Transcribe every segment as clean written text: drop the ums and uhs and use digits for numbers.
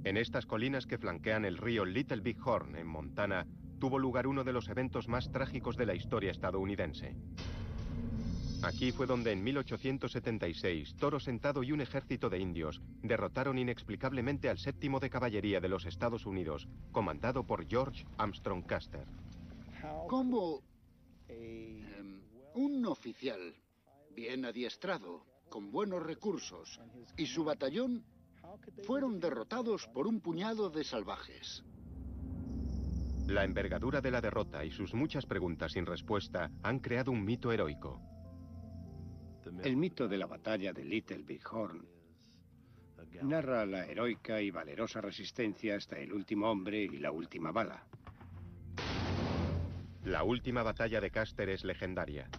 En estas colinas que flanquean el río Little Big Horn, en Montana, tuvo lugar uno de los eventos más trágicos de la historia estadounidense. Aquí fue donde en 1876, Toro Sentado y un ejército de indios derrotaron inexplicablemente al 7º de Caballería de los Estados Unidos, comandado por George Armstrong Custer. ¿Cómo un oficial bien adiestrado, con buenos recursos, y su batallón fueron derrotados por un puñado de salvajes? La envergadura de la derrota y sus muchas preguntas sin respuesta han creado un mito heroico. El mito de la batalla de Little Big Horn narra la heroica y valerosa resistencia hasta el último hombre y la última bala. La última batalla de Custer es legendaria.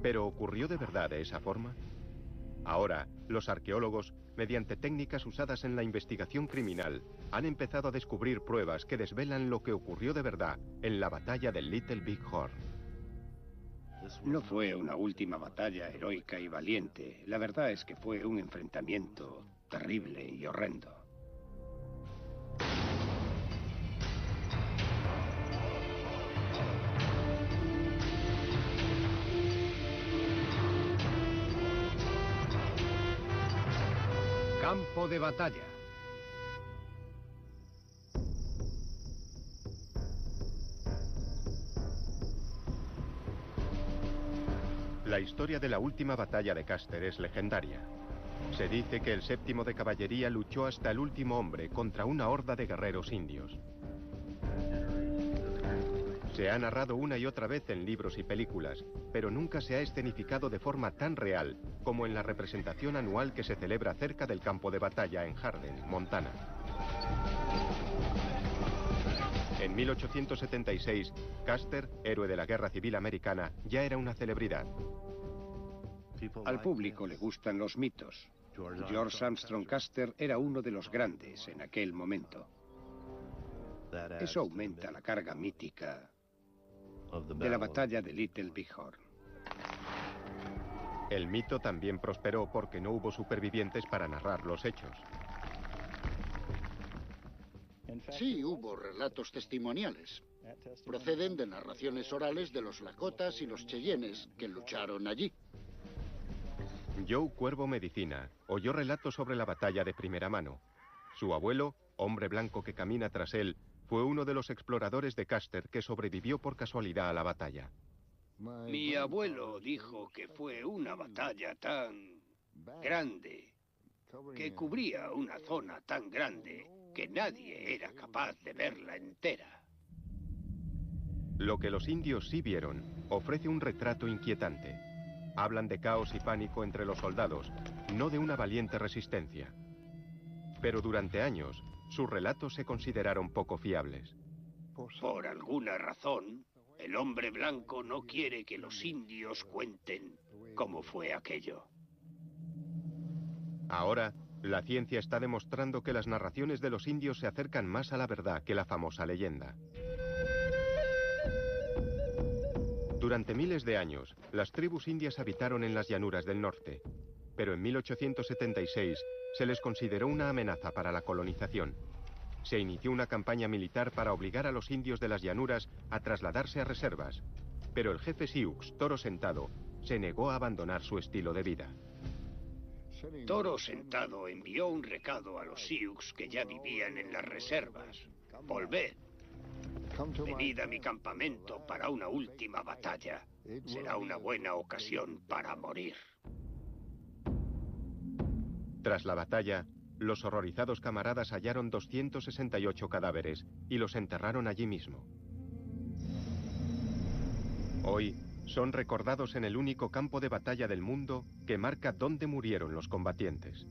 ¿Pero ocurrió de verdad de esa forma? Ahora, los arqueólogos, mediante técnicas usadas en la investigación criminal, han empezado a descubrir pruebas que desvelan lo que ocurrió de verdad en la batalla de Little Big Horn. No fue una última batalla heroica y valiente. La verdad es que fue un enfrentamiento terrible y horrendo. Campo de batalla. La historia de la última batalla de Custer es legendaria. Se dice que el 7º de Caballería luchó hasta el último hombre contra una horda de guerreros indios. Se ha narrado una y otra vez en libros y películas, pero nunca se ha escenificado de forma tan real como en la representación anual que se celebra cerca del campo de batalla en Hardin, Montana. En 1876, Custer, héroe de la Guerra Civil Americana, ya era una celebridad. Al público le gustan los mitos. George Armstrong Custer era uno de los grandes en aquel momento. Eso aumenta la carga mítica de la batalla de Little Big Horn. El mito también prosperó porque no hubo supervivientes para narrar los hechos. Sí, hubo relatos testimoniales. Proceden de narraciones orales de los Lakotas y los Cheyennes que lucharon allí. Joe Cuervo Medicina oyó relatos sobre la batalla de primera mano. Su abuelo, hombre blanco que camina tras él, fue uno de los exploradores de Custer que sobrevivió por casualidad a la batalla. Mi abuelo dijo que fue una batalla tan grande, que cubría una zona tan grande que nadie era capaz de verla entera. Lo que los indios sí vieron ofrece un retrato inquietante. Hablan de caos y pánico entre los soldados, no de una valiente resistencia. Pero durante años, sus relatos se consideraron poco fiables. Por alguna razón, el hombre blanco no quiere que los indios cuenten cómo fue aquello. Ahora, la ciencia está demostrando que las narraciones de los indios se acercan más a la verdad que la famosa leyenda. Durante miles de años, las tribus indias habitaron en las llanuras del norte, pero en 1876 se les consideró una amenaza para la colonización. Se inició una campaña militar para obligar a los indios de las llanuras a trasladarse a reservas, pero el jefe Sioux, Toro Sentado, se negó a abandonar su estilo de vida. Toro Sentado envió un recado a los Sioux que ya vivían en las reservas. Volved. Venid a mi campamento para una última batalla. Será una buena ocasión para morir. Tras la batalla, los horrorizados camaradas hallaron 268 cadáveres y los enterraron allí mismo. Hoy son recordados en el único campo de batalla del mundo que marca dónde murieron los combatientes.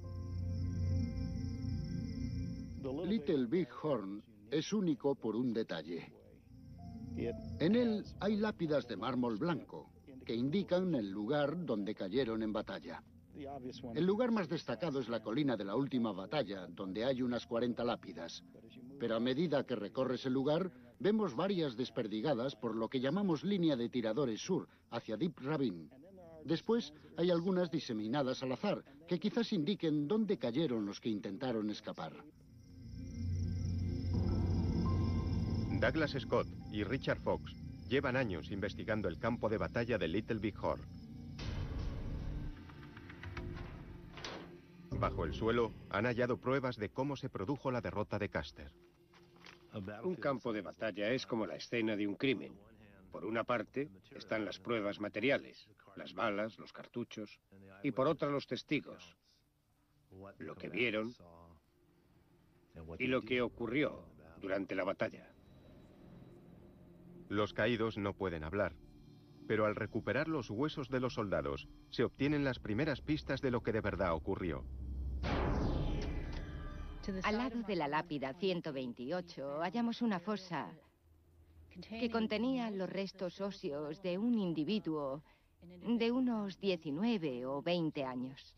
Little Big Horn es único por un detalle. En él hay lápidas de mármol blanco que indican el lugar donde cayeron en batalla. El lugar más destacado es la colina de la última batalla, donde hay unas 40 lápidas. Pero a medida que recorres el lugar, vemos varias desperdigadas por lo que llamamos línea de tiradores sur, hacia Deep Ravine. Después hay algunas diseminadas al azar, que quizás indiquen dónde cayeron los que intentaron escapar. Douglas Scott y Richard Fox llevan años investigando el campo de batalla de Little Big Horn. Bajo el suelo han hallado pruebas de cómo se produjo la derrota de Custer. Un campo de batalla es como la escena de un crimen. Por una parte están las pruebas materiales, las balas, los cartuchos, y por otra los testigos, lo que vieron y lo que ocurrió durante la batalla. Los caídos no pueden hablar, pero al recuperar los huesos de los soldados, se obtienen las primeras pistas de lo que de verdad ocurrió. Al lado de la lápida 128 hallamos una fosa que contenía los restos óseos de un individuo de unos 19 o 20 años.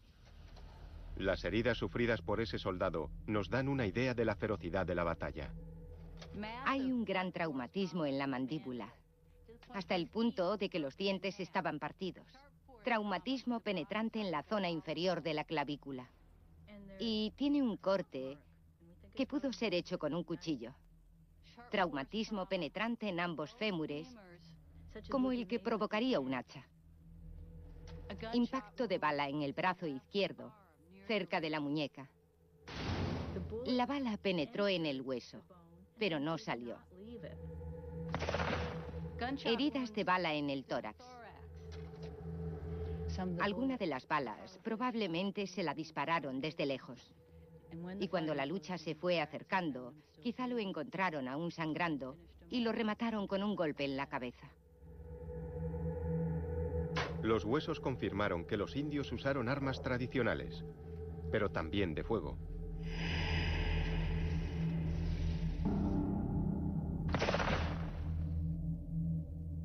Las heridas sufridas por ese soldado nos dan una idea de la ferocidad de la batalla. Hay un gran traumatismo en la mandíbula, hasta el punto de que los dientes estaban partidos. Traumatismo penetrante en la zona inferior de la clavícula. Y tiene un corte que pudo ser hecho con un cuchillo. Traumatismo penetrante en ambos fémures, como el que provocaría un hacha. Impacto de bala en el brazo izquierdo, cerca de la muñeca. La bala penetró en el hueso, pero no salió. Heridas de bala en el tórax. Alguna de las balas probablemente se la dispararon desde lejos. Y cuando la lucha se fue acercando, quizá lo encontraron aún sangrando y lo remataron con un golpe en la cabeza. Los huesos confirmaron que los indios usaron armas tradicionales, pero también de fuego.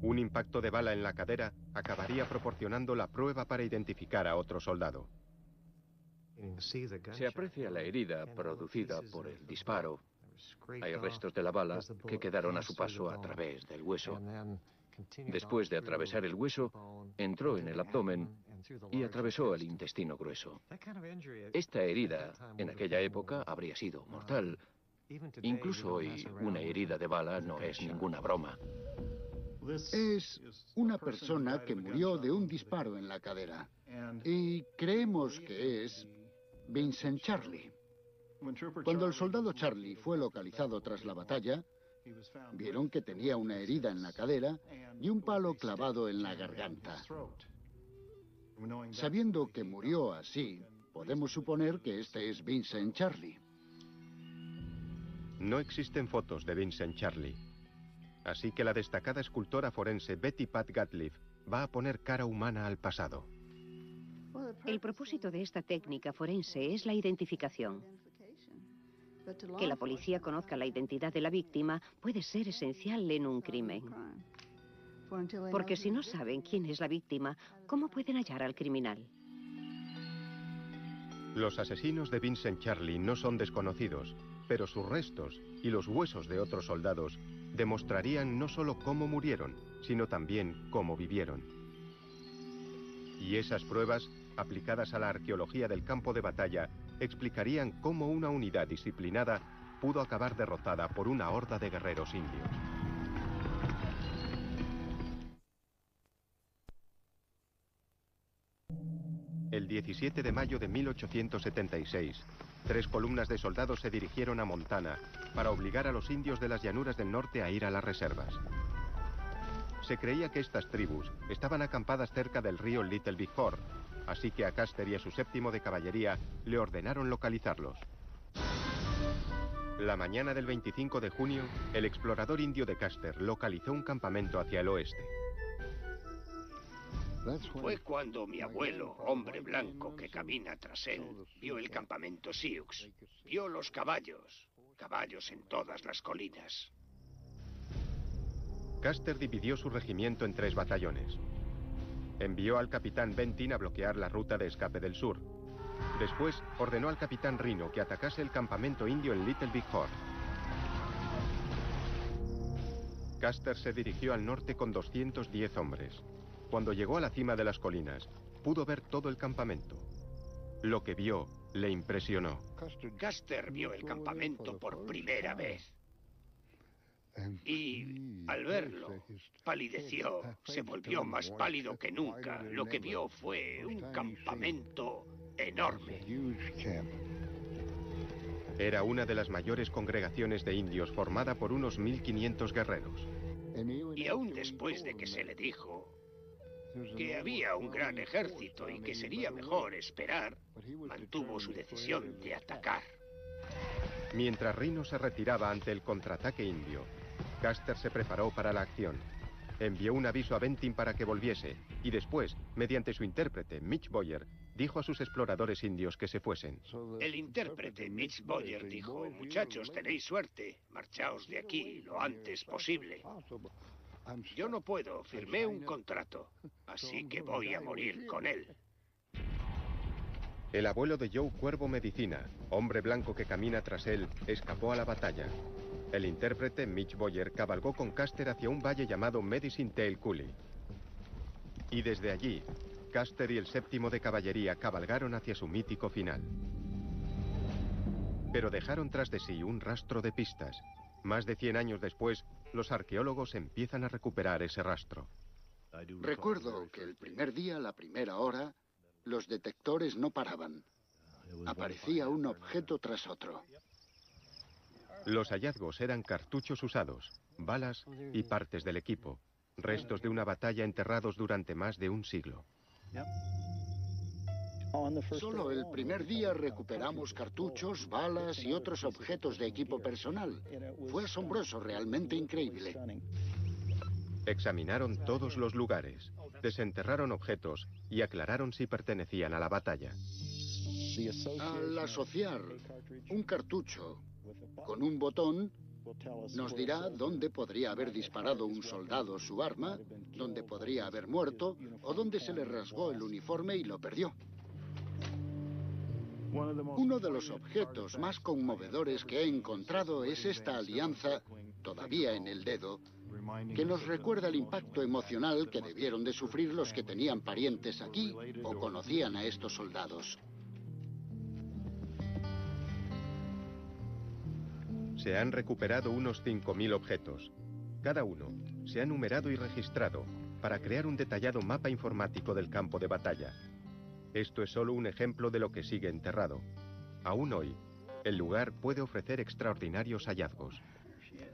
Un impacto de bala en la cadera acabaría proporcionando la prueba para identificar a otro soldado. Se aprecia la herida producida por el disparo. Hay restos de la bala que quedaron a su paso a través del hueso. Después de atravesar el hueso, entró en el abdomen y atravesó el intestino grueso. Esta herida, en aquella época, habría sido mortal. Incluso hoy, una herida de bala no es ninguna broma. Es una persona que murió de un disparo en la cadera. Y creemos que es Vincent Charlie. Cuando el soldado Charlie fue localizado tras la batalla, vieron que tenía una herida en la cadera y un palo clavado en la garganta. Sabiendo que murió así, podemos suponer que este es Vincent Charlie. No existen fotos de Vincent Charlie. Así que la destacada escultora forense Betty Pat Gatliff va a poner cara humana al pasado. El propósito de esta técnica forense es la identificación. Que la policía conozca la identidad de la víctima puede ser esencial en un crimen. Porque si no saben quién es la víctima, ¿cómo pueden hallar al criminal? Los asesinos de Vincent Charlie no son desconocidos, pero sus restos y los huesos de otros soldados demostrarían no solo cómo murieron, sino también cómo vivieron. Y esas pruebas, aplicadas a la arqueología del campo de batalla, explicarían cómo una unidad disciplinada pudo acabar derrotada por una horda de guerreros indios. El 17 de mayo de 1876, 3 columnas de soldados se dirigieron a Montana para obligar a los indios de las llanuras del norte a ir a las reservas. Se creía que estas tribus estaban acampadas cerca del río Little Big Horn, así que a Custer y a su 7º de caballería le ordenaron localizarlos. La mañana del 25 de junio, el explorador indio de Custer localizó un campamento hacia el oeste. Fue cuando mi abuelo, hombre blanco que camina tras él, vio el campamento Sioux. Vio los caballos, caballos en todas las colinas. Custer dividió su regimiento en 3 batallones. Envió al capitán Bentin a bloquear la ruta de escape del sur. Después ordenó al capitán Reno que atacase el campamento indio en Little Big Horn. Custer se dirigió al norte con 210 hombres. Cuando llegó a la cima de las colinas, pudo ver todo el campamento. Lo que vio le impresionó. Custer vio el campamento por primera vez. Y al verlo, palideció, se volvió más pálido que nunca. Lo que vio fue un campamento enorme. Era una de las mayores congregaciones de indios formada por unos 1500 guerreros. Y aún después de que se le dijo que había un gran ejército y que sería mejor esperar, mantuvo su decisión de atacar. Mientras Rhino se retiraba ante el contraataque indio, Custer se preparó para la acción. Envió un aviso a Bentin para que volviese y después, mediante su intérprete, Mitch Boyer, dijo a sus exploradores indios que se fuesen. El intérprete Mitch Boyer dijo: muchachos, tenéis suerte, marchaos de aquí lo antes posible. Yo no puedo, firmé un contrato, así que voy a morir con él. El abuelo de Joe Cuervo Medicina, hombre blanco que camina tras él, escapó a la batalla. El intérprete Mitch Boyer cabalgó con Custer hacia un valle llamado Medicine Tail Coulee. Y desde allí, Custer y el 7º de caballería cabalgaron hacia su mítico final. Pero dejaron tras de sí un rastro de pistas. Más de 100 años después, los arqueólogos empiezan a recuperar ese rastro. Recuerdo que el primer día, a la primera hora, los detectores no paraban. Aparecía un objeto tras otro. Los hallazgos eran cartuchos usados, balas y partes del equipo, restos de una batalla enterrados durante más de un siglo. Solo el primer día recuperamos cartuchos, balas y otros objetos de equipo personal. Fue asombroso, realmente increíble. Examinaron todos los lugares, desenterraron objetos y aclararon si pertenecían a la batalla. Al asociar un cartucho con un botón, nos dirá dónde podría haber disparado un soldado su arma, dónde podría haber muerto o dónde se le rasgó el uniforme y lo perdió. Uno de los objetos más conmovedores que he encontrado es esta alianza, todavía en el dedo, que nos recuerda el impacto emocional que debieron de sufrir los que tenían parientes aquí o conocían a estos soldados. Se han recuperado unos 5000 objetos. Cada uno se ha numerado y registrado para crear un detallado mapa informático del campo de batalla. Esto es solo un ejemplo de lo que sigue enterrado. Aún hoy, el lugar puede ofrecer extraordinarios hallazgos.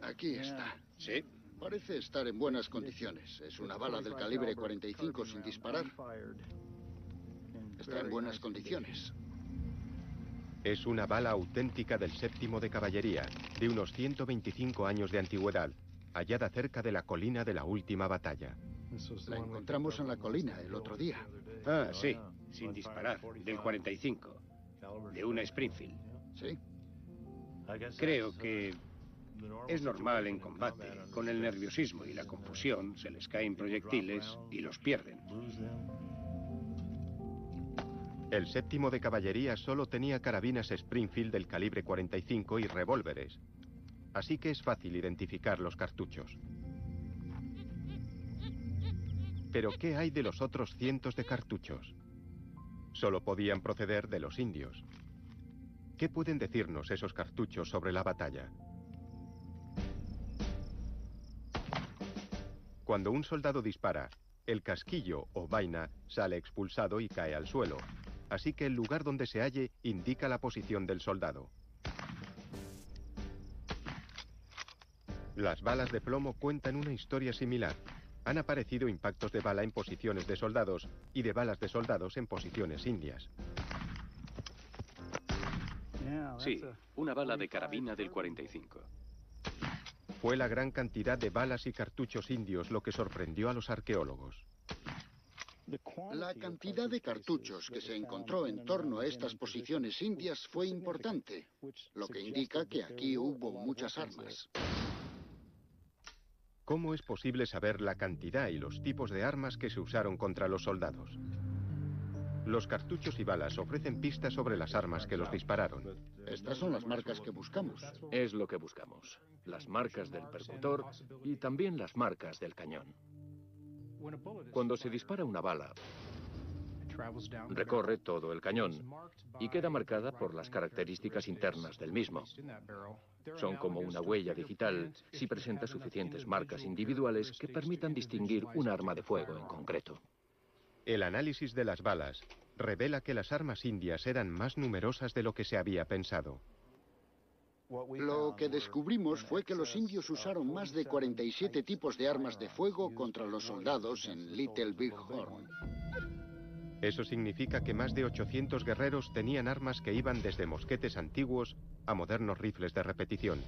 Aquí está. Sí. Parece estar en buenas condiciones. Es una bala del calibre 45 sin disparar. Está en buenas condiciones. Es una bala auténtica del 7º de caballería, de unos 125 años de antigüedad, hallada cerca de la colina de la última batalla. La encontramos en la colina el otro día. Ah, sí, sin disparar, del 45, de una Springfield. Sí. Creo que es normal en combate. Con el nerviosismo y la confusión se les caen proyectiles y los pierden. El 7º de caballería solo tenía carabinas Springfield del calibre 45 y revólveres, así que es fácil identificar los cartuchos. Pero ¿qué hay de los otros cientos de cartuchos? Solo podían proceder de los indios. ¿Qué pueden decirnos esos cartuchos sobre la batalla? Cuando un soldado dispara, el casquillo o vaina sale expulsado y cae al suelo. Así que el lugar donde se halle indica la posición del soldado. Las balas de plomo cuentan una historia similar. Han aparecido impactos de bala en posiciones de soldados y de balas de soldados en posiciones indias. Sí, una bala de carabina del 45. Fue la gran cantidad de balas y cartuchos indios lo que sorprendió a los arqueólogos. La cantidad de cartuchos que se encontró en torno a estas posiciones indias fue importante, lo que indica que aquí hubo muchas armas. ¿Cómo es posible saber la cantidad y los tipos de armas que se usaron contra los soldados? Los cartuchos y balas ofrecen pistas sobre las armas que los dispararon. Estas son las marcas que buscamos. Es lo que buscamos. Las marcas del percutor y también las marcas del cañón. Cuando se dispara una bala, Recorre todo el cañón y queda marcada por las características internas del mismo. Son como una huella digital si presenta suficientes marcas individuales que permitan distinguir un arma de fuego en concreto. El análisis de las balas revela que las armas indias eran más numerosas de lo que se había pensado. Lo que descubrimos fue que los indios usaron más de 47 tipos de armas de fuego contra los soldados en Little Big Horn. Eso significa que más de 800 guerreros tenían armas que iban desde mosquetes antiguos a modernos rifles de repetición.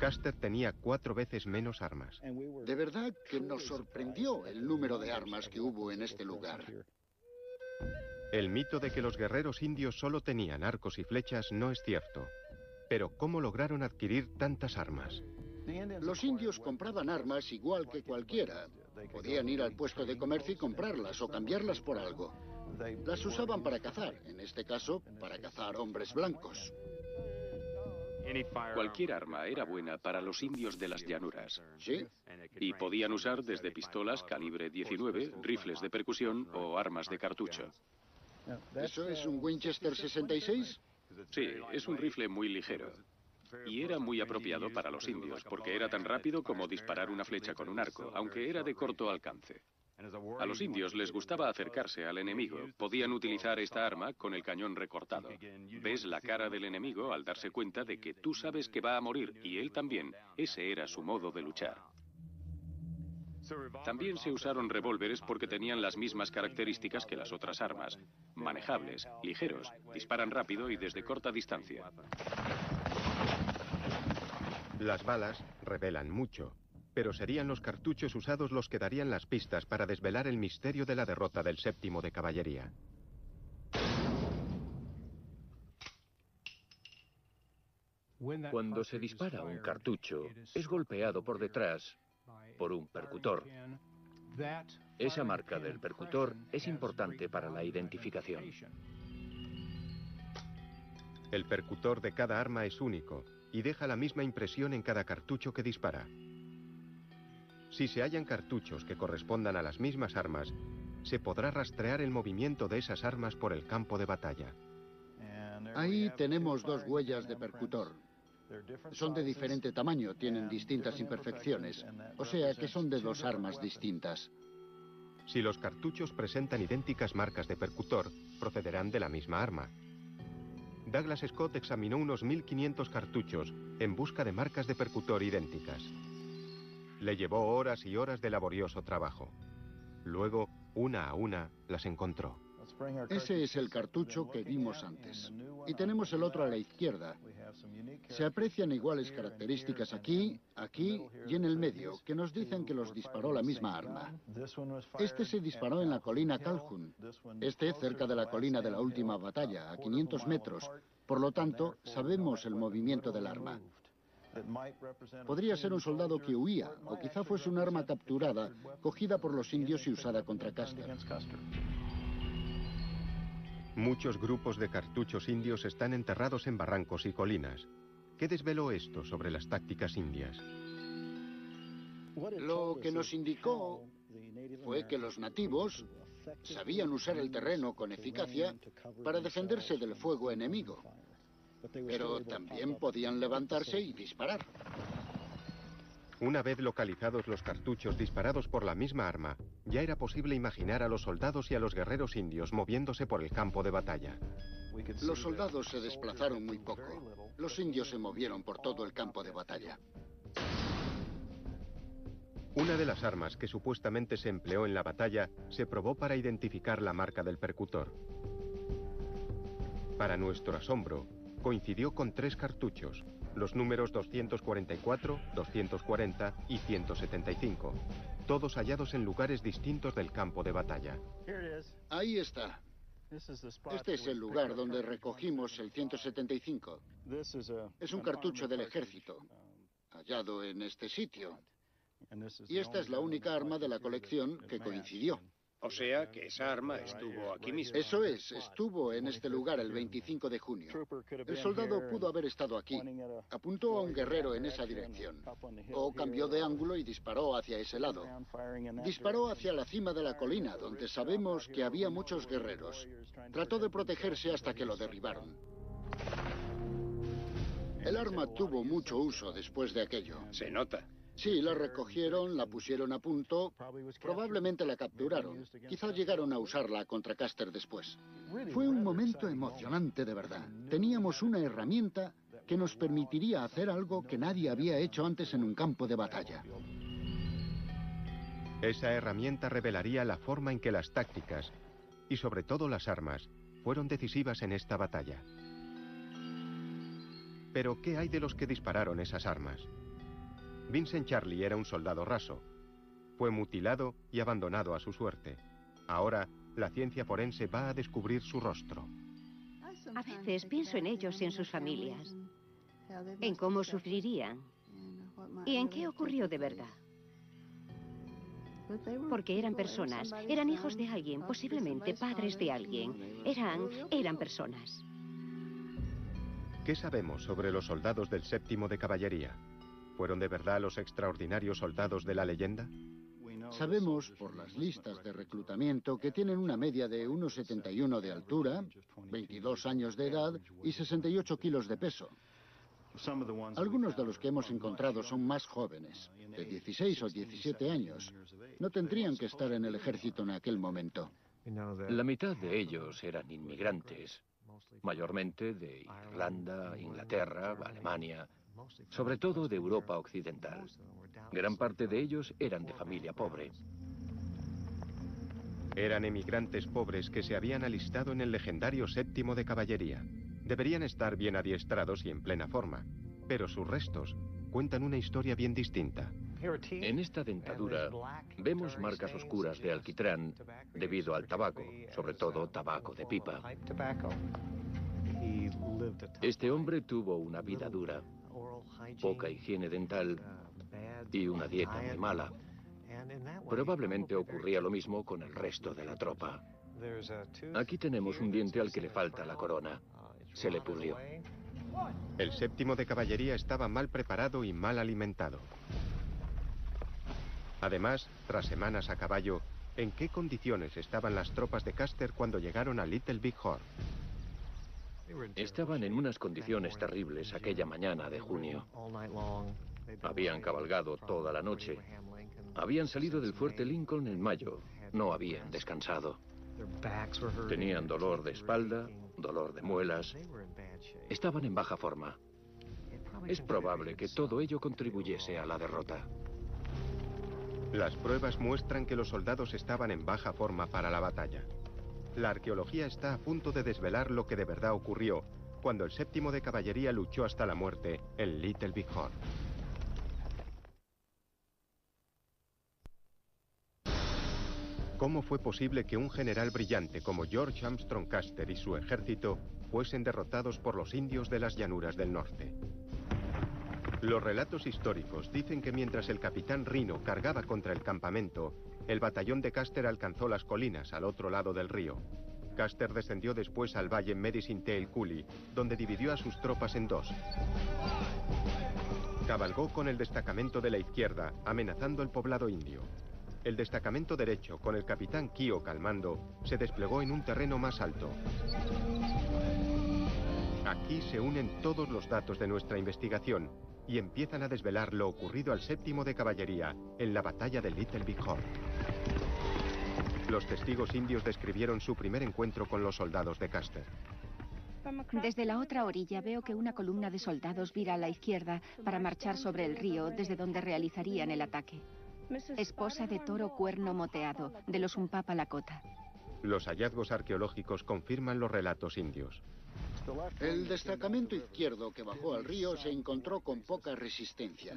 Custer tenía 4 veces menos armas. De verdad que nos sorprendió el número de armas que hubo en este lugar. El mito de que los guerreros indios solo tenían arcos y flechas no es cierto. Pero ¿cómo lograron adquirir tantas armas? Los indios compraban armas igual que cualquiera. Podían ir al puesto de comercio y comprarlas o cambiarlas por algo. Las usaban para cazar, en este caso, para cazar hombres blancos. Cualquier arma era buena para los indios de las llanuras. Sí. Y podían usar desde pistolas calibre 19, rifles de percusión o armas de cartucho. ¿Eso es un Winchester 66? Sí, es un rifle muy ligero. Y era muy apropiado para los indios, porque era tan rápido como disparar una flecha con un arco, aunque era de corto alcance. A los indios les gustaba acercarse al enemigo. Podían utilizar esta arma con el cañón recortado. Ves la cara del enemigo al darse cuenta de que tú sabes que va a morir, y él también. Ese era su modo de luchar. También se usaron revólveres porque tenían las mismas características que las otras armas. Manejables, ligeros, disparan rápido y desde corta distancia. Las balas revelan mucho, pero serían los cartuchos usados los que darían las pistas para desvelar el misterio de la derrota del 7º de caballería. Cuando se dispara un cartucho, es golpeado por detrás por un percutor. Esa marca del percutor es importante para la identificación. El percutor de cada arma es único y deja la misma impresión en cada cartucho que dispara. Si se hallan cartuchos que correspondan a las mismas armas, se podrá rastrear el movimiento de esas armas por el campo de batalla. Ahí tenemos 2 huellas de percutor. Son de diferente tamaño, tienen distintas imperfecciones, o sea que son de 2 armas distintas. Si los cartuchos presentan idénticas marcas de percutor, procederán de la misma arma. Douglas Scott examinó unos 1500 cartuchos en busca de marcas de percutor idénticas. Le llevó horas y horas de laborioso trabajo. Luego, una a una, las encontró. Ese es el cartucho que vimos antes. Y tenemos el otro a la izquierda. Se aprecian iguales características aquí, aquí y en el medio, que nos dicen que los disparó la misma arma. Este se disparó en la colina Calhoun, este cerca de la colina de la última batalla, a 500 metros. Por lo tanto, sabemos el movimiento del arma. Podría ser un soldado que huía, o quizá fuese un arma capturada, cogida por los indios y usada contra Custer. Muchos grupos de cartuchos indios están enterrados en barrancos y colinas. ¿Qué desveló esto sobre las tácticas indias? Lo que nos indicó fue que los nativos sabían usar el terreno con eficacia para defenderse del fuego enemigo, pero también podían levantarse y disparar. Una vez localizados los cartuchos disparados por la misma arma, ya era posible imaginar a los soldados y a los guerreros indios moviéndose por el campo de batalla. Los soldados se desplazaron muy poco. Los indios se movieron por todo el campo de batalla. Una de las armas que supuestamente se empleó en la batalla se probó para identificar la marca del percutor. Para nuestro asombro, coincidió con 3 cartuchos, los números 244, 240 y 175, todos hallados en lugares distintos del campo de batalla. Ahí está. Este es el lugar donde recogimos el 175. Es un cartucho del ejército, hallado en este sitio. Y esta es la única arma de la colección que coincidió. O sea que esa arma estuvo aquí mismo. Eso es, estuvo en este lugar el 25 de junio. El soldado pudo haber estado aquí. Apuntó a un guerrero en esa dirección. O cambió de ángulo y disparó hacia ese lado. Disparó hacia la cima de la colina, donde sabemos que había muchos guerreros. Trató de protegerse hasta que lo derribaron. El arma tuvo mucho uso después de aquello. Se nota. Sí, la recogieron, la pusieron a punto, probablemente la capturaron. Quizás llegaron a usarla contra Custer después. Fue un momento emocionante de verdad. Teníamos una herramienta que nos permitiría hacer algo que nadie había hecho antes en un campo de batalla. Esa herramienta revelaría la forma en que las tácticas, y sobre todo las armas, fueron decisivas en esta batalla. Pero, ¿qué hay de los que dispararon esas armas? Vincent Charlie era un soldado raso. Fue mutilado y abandonado a su suerte. Ahora, la ciencia forense va a descubrir su rostro. A veces pienso en ellos y en sus familias, en cómo sufrirían y en qué ocurrió de verdad. Porque eran personas, eran hijos de alguien, posiblemente padres de alguien. Eran personas. ¿Qué sabemos sobre los soldados del 7º de Caballería? ¿Fueron de verdad los extraordinarios soldados de la leyenda? Sabemos por las listas de reclutamiento que tienen una media de 1,71 de altura, 22 años de edad y 68 kilos de peso. Algunos de los que hemos encontrado son más jóvenes, de 16 o 17 años. No tendrían que estar en el ejército en aquel momento. La mitad de ellos eran inmigrantes, mayormente de Irlanda, Inglaterra, Alemania, sobre todo de Europa Occidental. Gran parte de ellos eran de familia pobre. Eran emigrantes pobres que se habían alistado en el legendario 7º de Caballería. Deberían estar bien adiestrados y en plena forma, pero sus restos cuentan una historia bien distinta. En esta dentadura vemos marcas oscuras de alquitrán debido al tabaco, sobre todo tabaco de pipa. Este hombre tuvo una vida dura, poca higiene dental y una dieta muy mala. Probablemente ocurría lo mismo con el resto de la tropa. Aquí tenemos un diente al que le falta la corona. Se le pudrió. El 7º de Caballería estaba mal preparado y mal alimentado. Además, tras semanas a caballo, ¿en qué condiciones estaban las tropas de Custer cuando llegaron a Little Big Horn? Estaban en unas condiciones terribles aquella mañana de junio. Habían cabalgado toda la noche. Habían salido del fuerte Lincoln en mayo. No habían descansado. Tenían dolor de espalda, dolor de muelas. Estaban en baja forma. Es probable que todo ello contribuyese a la derrota. Las pruebas muestran que los soldados estaban en baja forma para la batalla. La arqueología está a punto de desvelar lo que de verdad ocurrió cuando el 7º de Caballería luchó hasta la muerte en Little Big Horn. ¿Cómo fue posible que un general brillante como George Armstrong Custer y su ejército fuesen derrotados por los indios de las llanuras del norte? Los relatos históricos dicen que mientras el capitán Rhino cargaba contra el campamento, el batallón de Custer alcanzó las colinas al otro lado del río. Custer descendió después al valle Medicine Tail Coulee, donde dividió a sus tropas en dos. Cabalgó con el destacamento de la izquierda, amenazando el poblado indio. El destacamento derecho, con el capitán Keogh al mando, se desplegó en un terreno más alto. Aquí se unen todos los datos de nuestra investigación y empiezan a desvelar lo ocurrido al 7º de Caballería en la batalla de Little Big Horn. Los testigos indios describieron su primer encuentro con los soldados de Custer. Desde la otra orilla veo que una columna de soldados vira a la izquierda para marchar sobre el río desde donde realizarían el ataque. Esposa de toro cuerno moteado, de los Umpapa Lakota. Los hallazgos arqueológicos confirman los relatos indios. El destacamento izquierdo que bajó al río se encontró con poca resistencia.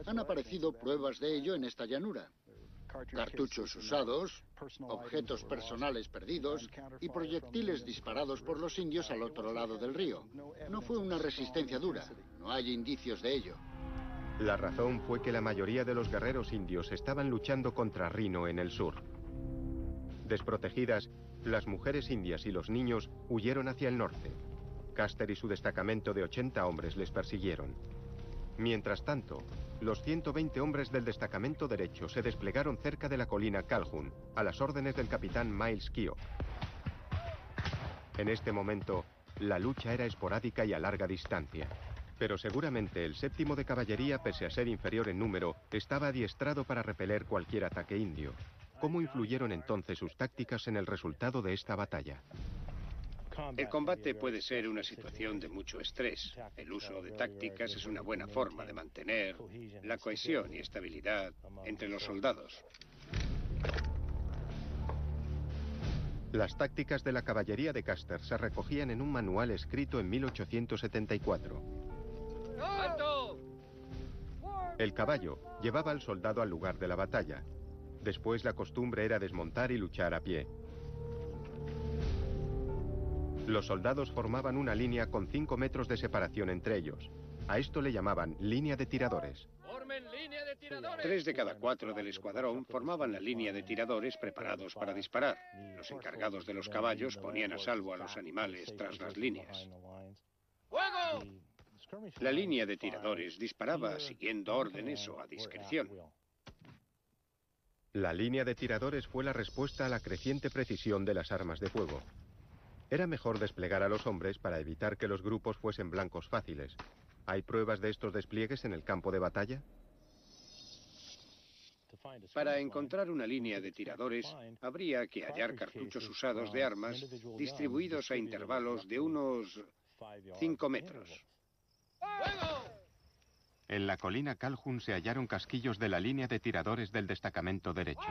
Han aparecido pruebas de ello en esta llanura. Cartuchos usados, objetos personales perdidos y proyectiles disparados por los indios al otro lado del río. No fue una resistencia dura, no hay indicios de ello. La razón fue que la mayoría de los guerreros indios estaban luchando contra Rhino en el sur. Desprotegidas, las mujeres indias y los niños huyeron hacia el norte. Custer y su destacamento de 80 hombres les persiguieron. Mientras tanto, los 120 hombres del destacamento derecho se desplegaron cerca de la colina Calhoun, a las órdenes del capitán Miles Keogh. En este momento, la lucha era esporádica y a larga distancia. Pero seguramente el 7º de caballería, pese a ser inferior en número, estaba adiestrado para repeler cualquier ataque indio. ¿Cómo influyeron entonces sus tácticas en el resultado de esta batalla? El combate puede ser una situación de mucho estrés. El uso de tácticas es una buena forma de mantener la cohesión y estabilidad entre los soldados. Las tácticas de la caballería de Custer se recogían en un manual escrito en 1874. El caballo llevaba al soldado al lugar de la batalla. Después la costumbre era desmontar y luchar a pie. Los soldados formaban una línea con 5 metros de separación entre ellos. A esto le llamaban línea de tiradores. 3 de cada 4 del escuadrón formaban la línea de tiradores preparados para disparar. Los encargados de los caballos ponían a salvo a los animales tras las líneas. La línea de tiradores disparaba siguiendo órdenes o a discreción. La línea de tiradores fue la respuesta a la creciente precisión de las armas de fuego. Era mejor desplegar a los hombres para evitar que los grupos fuesen blancos fáciles. ¿Hay pruebas de estos despliegues en el campo de batalla? Para encontrar una línea de tiradores, habría que hallar cartuchos usados de armas distribuidos a intervalos de unos 5 metros. En la colina Calhoun se hallaron casquillos de la línea de tiradores del destacamento derecho.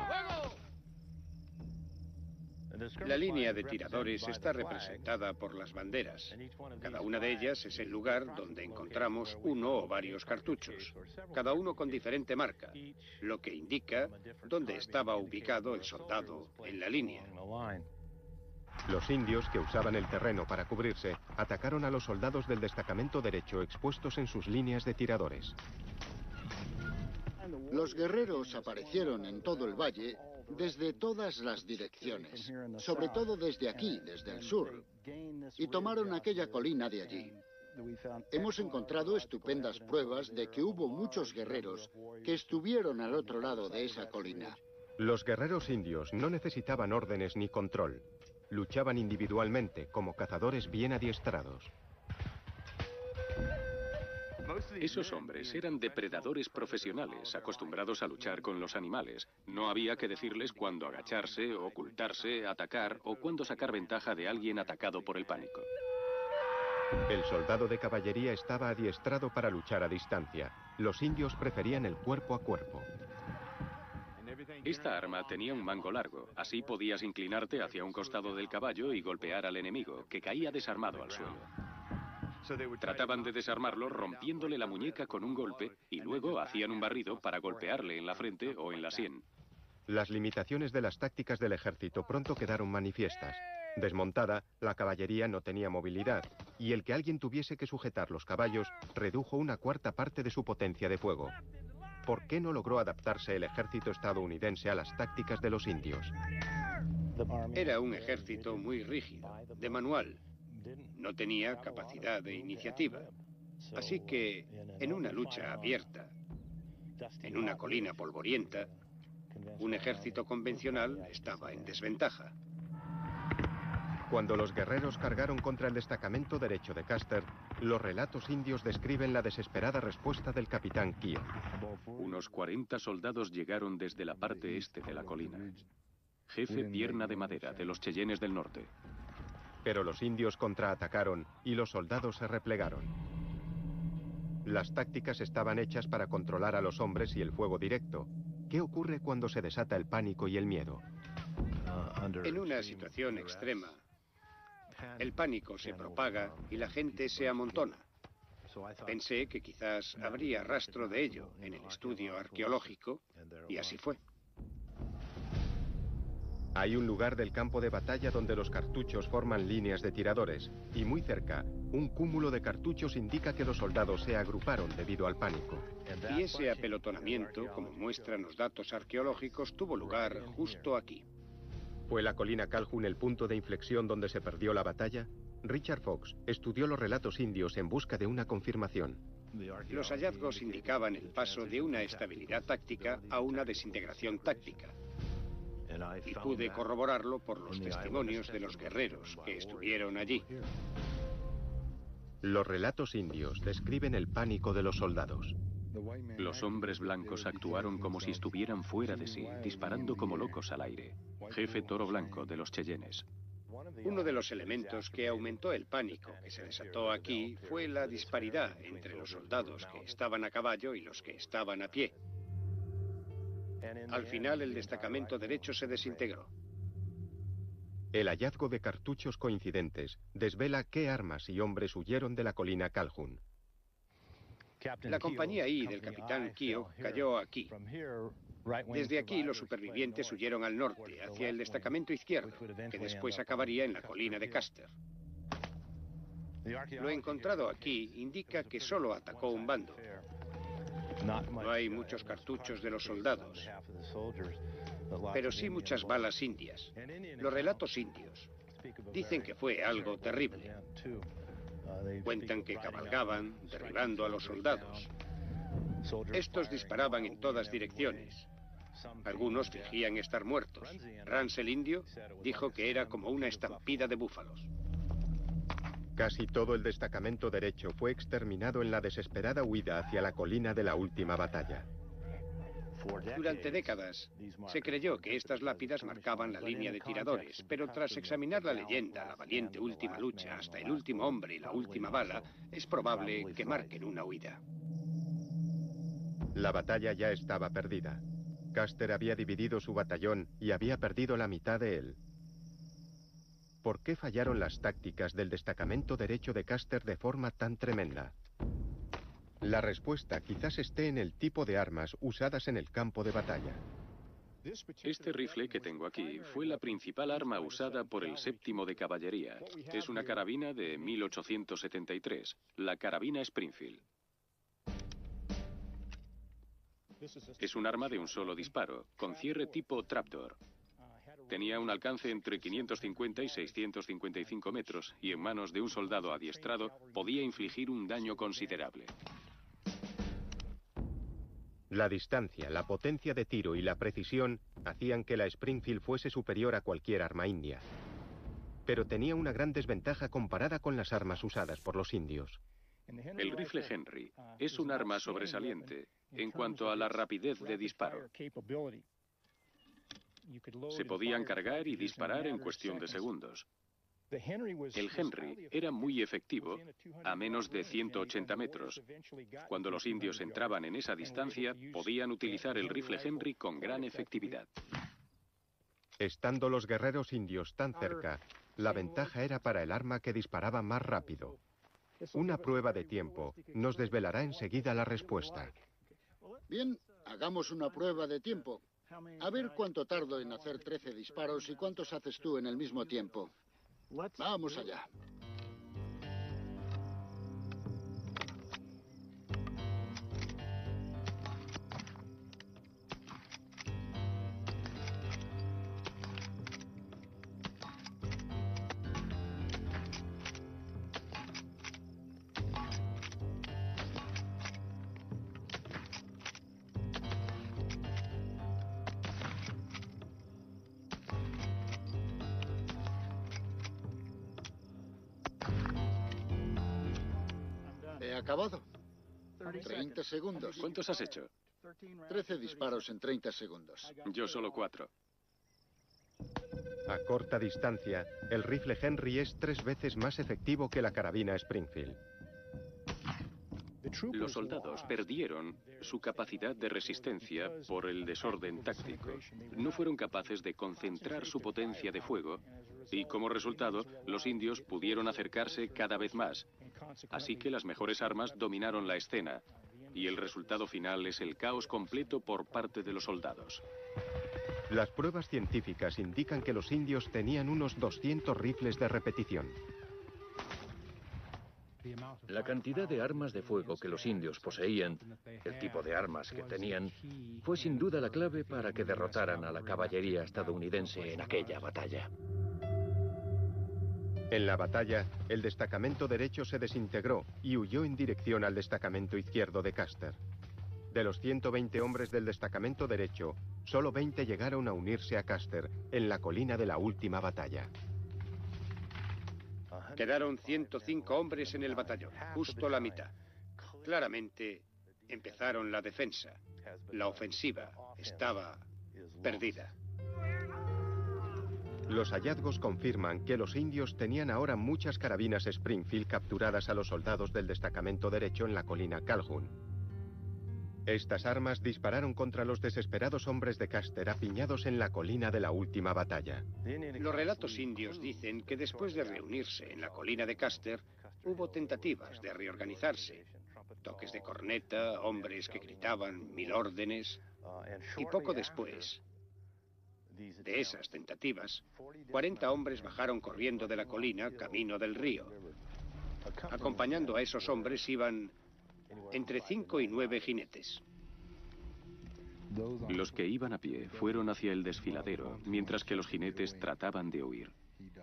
La línea de tiradores está representada por las banderas. Cada una de ellas es el lugar donde encontramos uno o varios cartuchos, cada uno con diferente marca, lo que indica dónde estaba ubicado el soldado en la línea. Los indios, que usaban el terreno para cubrirse, atacaron a los soldados del destacamento derecho expuestos en sus líneas de tiradores. Los guerreros aparecieron en todo el valle desde todas las direcciones, sobre todo desde aquí, desde el sur, y tomaron aquella colina de allí. Hemos encontrado estupendas pruebas de que hubo muchos guerreros que estuvieron al otro lado de esa colina. Los guerreros indios no necesitaban órdenes ni control. Luchaban individualmente, como cazadores bien adiestrados. Esos hombres eran depredadores profesionales, acostumbrados a luchar con los animales. No había que decirles cuándo agacharse, ocultarse, atacar o cuándo sacar ventaja de alguien atacado por el pánico. El soldado de caballería estaba adiestrado para luchar a distancia. Los indios preferían el cuerpo a cuerpo. Esta arma tenía un mango largo, así podías inclinarte hacia un costado del caballo y golpear al enemigo, que caía desarmado al suelo. Trataban de desarmarlo rompiéndole la muñeca con un golpe y luego hacían un barrido para golpearle en la frente o en la sien. Las limitaciones de las tácticas del ejército pronto quedaron manifiestas. Desmontada, la caballería no tenía movilidad, y el que alguien tuviese que sujetar los caballos redujo una cuarta parte de su potencia de fuego. ¿Por qué no logró adaptarse el ejército estadounidense a las tácticas de los indios? Era un ejército muy rígido, de manual. No tenía capacidad de iniciativa. Así que, en una lucha abierta, en una colina polvorienta, un ejército convencional estaba en desventaja. Cuando los guerreros cargaron contra el destacamento derecho de Custer, los relatos indios describen la desesperada respuesta del capitán Keogh. Unos 40 soldados llegaron desde la parte este de la colina. Jefe Pierna de Madera, de los Cheyennes del Norte. Pero los indios contraatacaron y los soldados se replegaron. Las tácticas estaban hechas para controlar a los hombres y el fuego directo. ¿Qué ocurre cuando se desata el pánico y el miedo? En una situación extrema, el pánico se propaga y la gente se amontona. Pensé que quizás habría rastro de ello en el estudio arqueológico, y así fue. Hay un lugar del campo de batalla donde los cartuchos forman líneas de tiradores, y muy cerca, un cúmulo de cartuchos indica que los soldados se agruparon debido al pánico. Y ese apelotonamiento, como muestran los datos arqueológicos, tuvo lugar justo aquí. ¿Fue la colina Calhoun el punto de inflexión donde se perdió la batalla? Richard Fox estudió los relatos indios en busca de una confirmación. Los hallazgos indicaban el paso de una estabilidad táctica a una desintegración táctica. Y pude corroborarlo por los testimonios de los guerreros que estuvieron allí. Los relatos indios describen el pánico de los soldados. Los hombres blancos actuaron como si estuvieran fuera de sí, disparando como locos al aire. Jefe Toro Blanco de los Cheyennes. Uno de los elementos que aumentó el pánico que se desató aquí fue la disparidad entre los soldados que estaban a caballo y los que estaban a pie. Al final, el destacamento derecho se desintegró. El hallazgo de cartuchos coincidentes desvela qué armas y hombres huyeron de la colina Calhoun. La compañía I del capitán Keogh cayó aquí. Desde aquí, los supervivientes huyeron al norte, hacia el destacamento izquierdo, que después acabaría en la colina de Custer. Lo encontrado aquí indica que solo atacó un bando. No hay muchos cartuchos de los soldados, pero sí muchas balas indias. Los relatos indios dicen que fue algo terrible. Cuentan que cabalgaban, derribando a los soldados. Estos disparaban en todas direcciones. Algunos fingían estar muertos. Rance el indio dijo que era como una estampida de búfalos. Casi todo el destacamento derecho fue exterminado en la desesperada huida hacia la colina de la última batalla. Durante décadas se creyó que estas lápidas marcaban la línea de tiradores, pero tras examinar la leyenda, la valiente última lucha, hasta el último hombre y la última bala, es probable que marquen una huida. La batalla ya estaba perdida. Custer había dividido su batallón y había perdido la mitad de él. ¿Por qué fallaron las tácticas del destacamento derecho de Custer de forma tan tremenda? La respuesta quizás esté en el tipo de armas usadas en el campo de batalla. Este rifle que tengo aquí fue la principal arma usada por el 7º de caballería. Es una carabina de 1873, la carabina Springfield. Es un arma de un solo disparo, con cierre tipo trapdoor. Tenía un alcance entre 550 y 655 metros y en manos de un soldado adiestrado podía infligir un daño considerable. La distancia, la potencia de tiro y la precisión hacían que la Springfield fuese superior a cualquier arma india. Pero tenía una gran desventaja comparada con las armas usadas por los indios. El rifle Henry es un arma sobresaliente en cuanto a la rapidez de disparo. Se podían cargar y disparar en cuestión de segundos. El Henry era muy efectivo a menos de 180 metros. Cuando los indios entraban en esa distancia, podían utilizar el rifle Henry con gran efectividad. Estando los guerreros indios tan cerca, la ventaja era para el arma que disparaba más rápido. Una prueba de tiempo nos desvelará enseguida la respuesta. Bien, hagamos una prueba de tiempo. A ver cuánto tardo en hacer 13 disparos y cuántos haces tú en el mismo tiempo. Vamos allá. He acabado. 30 segundos. ¿Cuántos has hecho? 13 disparos en 30 segundos. Yo solo 4. A corta distancia, el rifle Henry es 3 veces más efectivo que la carabina Springfield. Los soldados perdieron su capacidad de resistencia por el desorden táctico. No fueron capaces de concentrar su potencia de fuego y, como resultado, los indios pudieron acercarse cada vez más. Así que las mejores armas dominaron la escena y el resultado final es el caos completo por parte de los soldados. Las pruebas científicas indican que los indios tenían unos 200 rifles de repetición. La cantidad de armas de fuego que los indios poseían, el tipo de armas que tenían, fue sin duda la clave para que derrotaran a la caballería estadounidense en aquella batalla. En la batalla, el destacamento derecho se desintegró y huyó en dirección al destacamento izquierdo de Custer. De los 120 hombres del destacamento derecho, solo 20 llegaron a unirse a Custer en la colina de la última batalla. Quedaron 105 hombres en el batallón, justo la mitad. Claramente empezaron la defensa. La ofensiva estaba perdida. Los hallazgos confirman que los indios tenían ahora muchas carabinas Springfield capturadas a los soldados del destacamento derecho en la colina Calhoun. Estas armas dispararon contra los desesperados hombres de Custer apiñados en la colina de la última batalla. Los relatos indios dicen que después de reunirse en la colina de Custer, hubo tentativas de reorganizarse. Toques de corneta, hombres que gritaban 1000 órdenes. Y poco después de esas tentativas, 40 hombres bajaron corriendo de la colina camino del río. Acompañando a esos hombres iban entre 5 y 9 jinetes. Los que iban a pie fueron hacia el desfiladero, mientras que los jinetes trataban de huir.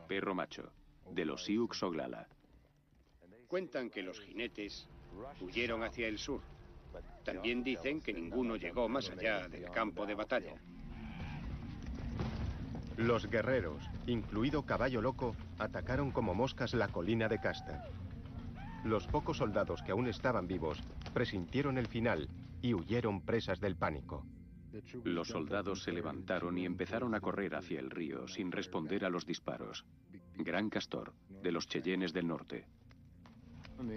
Perro macho, de los Sioux Oglala. Cuentan que los jinetes huyeron hacia el sur. También dicen que ninguno llegó más allá del campo de batalla. Los guerreros, incluido Caballo Loco, atacaron como moscas la colina de Custer. Los pocos soldados que aún estaban vivos presintieron el final y huyeron presas del pánico. Los soldados se levantaron y empezaron a correr hacia el río sin responder a los disparos. Gran Castor, de los Cheyennes del norte.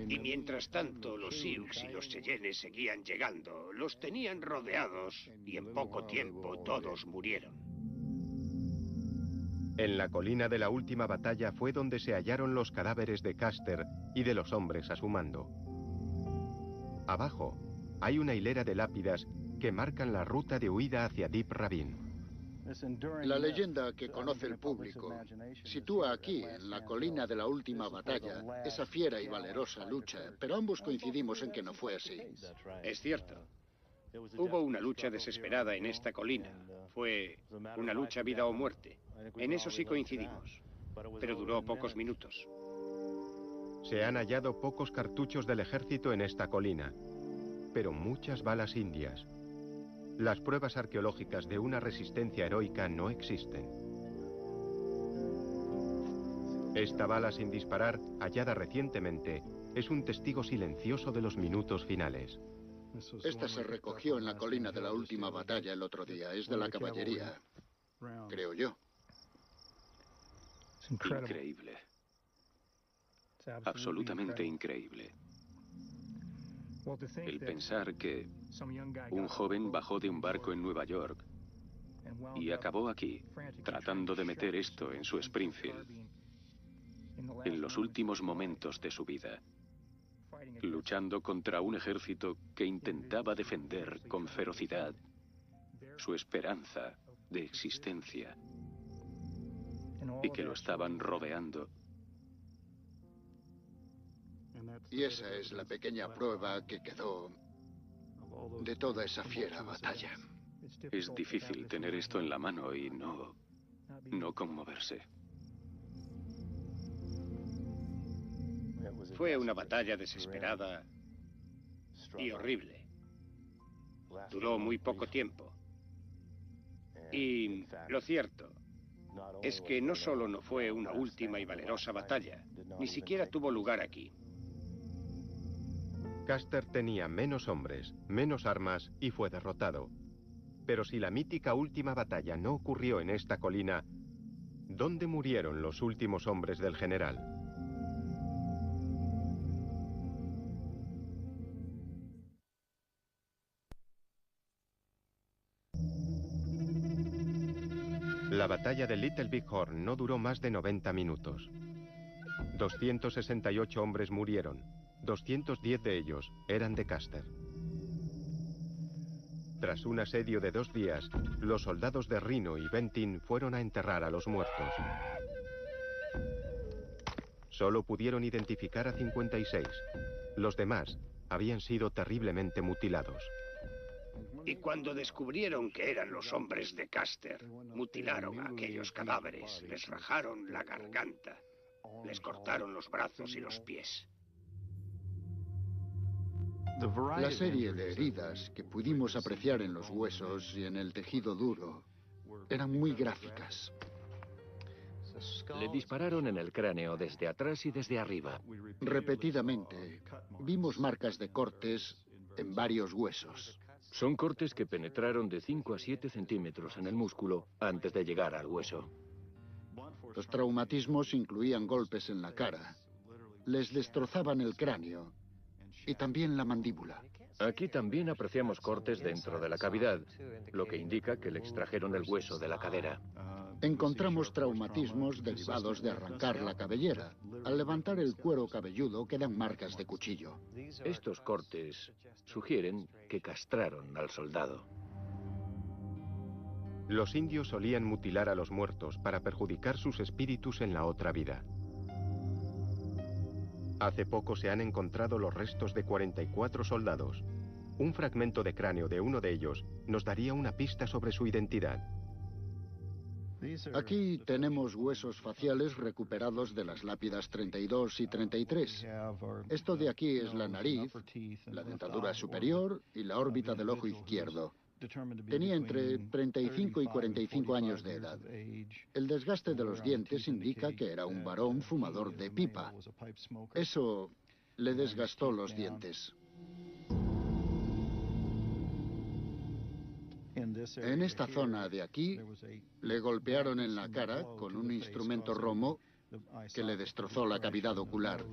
Y mientras tanto, los Sioux y los Cheyennes seguían llegando. Los tenían rodeados y en poco tiempo todos murieron. En la colina de la última batalla fue donde se hallaron los cadáveres de Custer y de los hombres a su mando. Abajo hay una hilera de lápidas que marcan la ruta de huida hacia Deep Ravine. La leyenda que conoce el público sitúa aquí, en la colina de la última batalla, esa fiera y valerosa lucha, pero ambos coincidimos en que no fue así. Es cierto. Hubo una lucha desesperada en esta colina. Fue una lucha vida o muerte. En eso sí coincidimos. Pero duró pocos minutos. Se han hallado pocos cartuchos del ejército en esta colina, pero muchas balas indias. Las pruebas arqueológicas de una resistencia heroica no existen. Esta bala sin disparar, hallada recientemente, es un testigo silencioso de los minutos finales. Esta se recogió en la colina de la última batalla el otro día. Es de la caballería, creo yo. Increíble. Absolutamente increíble. El pensar que un joven bajó de un barco en Nueva York y acabó aquí, tratando de meter esto en su Springfield, en los últimos momentos de su vida, luchando contra un ejército que intentaba defender con ferocidad su esperanza de existencia y que lo estaban rodeando. Y esa es la pequeña prueba que quedó de toda esa fiera batalla. Es difícil tener esto en la mano y no conmoverse. Fue una batalla desesperada y horrible. Duró muy poco tiempo. Y lo cierto es que no solo no fue una última y valerosa batalla, ni siquiera tuvo lugar aquí. Custer tenía menos hombres, menos armas y fue derrotado. Pero si la mítica última batalla no ocurrió en esta colina, ¿dónde murieron los últimos hombres del general? La batalla de Little Big Horn no duró más de 90 minutos. 268 hombres murieron. 210 de ellos eran de Custer. Tras un asedio de 2 días, los soldados de Reno y Benton fueron a enterrar a los muertos. Solo pudieron identificar a 56. Los demás habían sido terriblemente mutilados. Y cuando descubrieron que eran los hombres de Custer, mutilaron a aquellos cadáveres, les rajaron la garganta, les cortaron los brazos y los pies. La serie de heridas que pudimos apreciar en los huesos y en el tejido duro eran muy gráficas. Le dispararon en el cráneo desde atrás y desde arriba. Repetidamente, vimos marcas de cortes en varios huesos. Son cortes que penetraron de 5 a 7 centímetros en el músculo antes de llegar al hueso. Los traumatismos incluían golpes en la cara. Les destrozaban el cráneo y también la mandíbula. Aquí también apreciamos cortes dentro de la cavidad, lo que indica que le extrajeron el hueso de la cadera. Encontramos traumatismos derivados de arrancar la cabellera. Al levantar el cuero cabelludo quedan marcas de cuchillo. Estos cortes sugieren que castraron al soldado. Los indios solían mutilar a los muertos para perjudicar sus espíritus en la otra vida. Hace poco se han encontrado los restos de 44 soldados. Un fragmento de cráneo de uno de ellos nos daría una pista sobre su identidad. Aquí tenemos huesos faciales recuperados de las lápidas 32 y 33. Esto de aquí es la nariz, la dentadura superior y la órbita del ojo izquierdo. Tenía entre 35 y 45 años de edad. El desgaste de los dientes indica que era un varón fumador de pipa. Eso le desgastó los dientes. En esta zona de aquí, le golpearon en la cara con un instrumento romo que le destrozó la cavidad ocular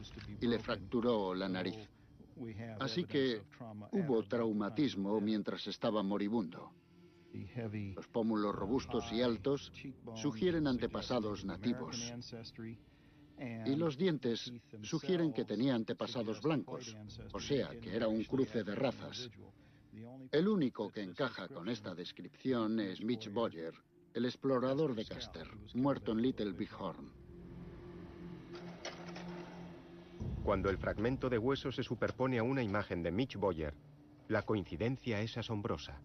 y le fracturó la nariz. Así que hubo traumatismo mientras estaba moribundo. Los pómulos robustos y altos sugieren antepasados nativos. Y los dientes sugieren que tenía antepasados blancos, o sea, que era un cruce de razas. El único que encaja con esta descripción es Mitch Boyer, el explorador de Custer, muerto en Little Big Horn. Cuando el fragmento de hueso se superpone a una imagen de Mitch Boyer, la coincidencia es asombrosa.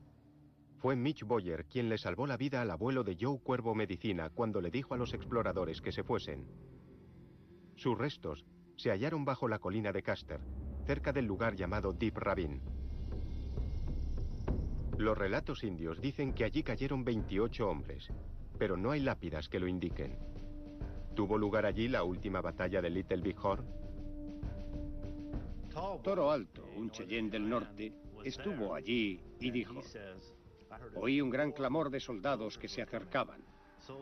Fue Mitch Boyer quien le salvó la vida al abuelo de Joe Cuervo Medicina cuando le dijo a los exploradores que se fuesen. Sus restos se hallaron bajo la colina de Custer, cerca del lugar llamado Deep Ravine. Los relatos indios dicen que allí cayeron 28 hombres, pero no hay lápidas que lo indiquen. ¿Tuvo lugar allí la última batalla de Little Big Horn? Toro Alto, un Cheyenne del norte, estuvo allí y dijo: oí un gran clamor de soldados que se acercaban.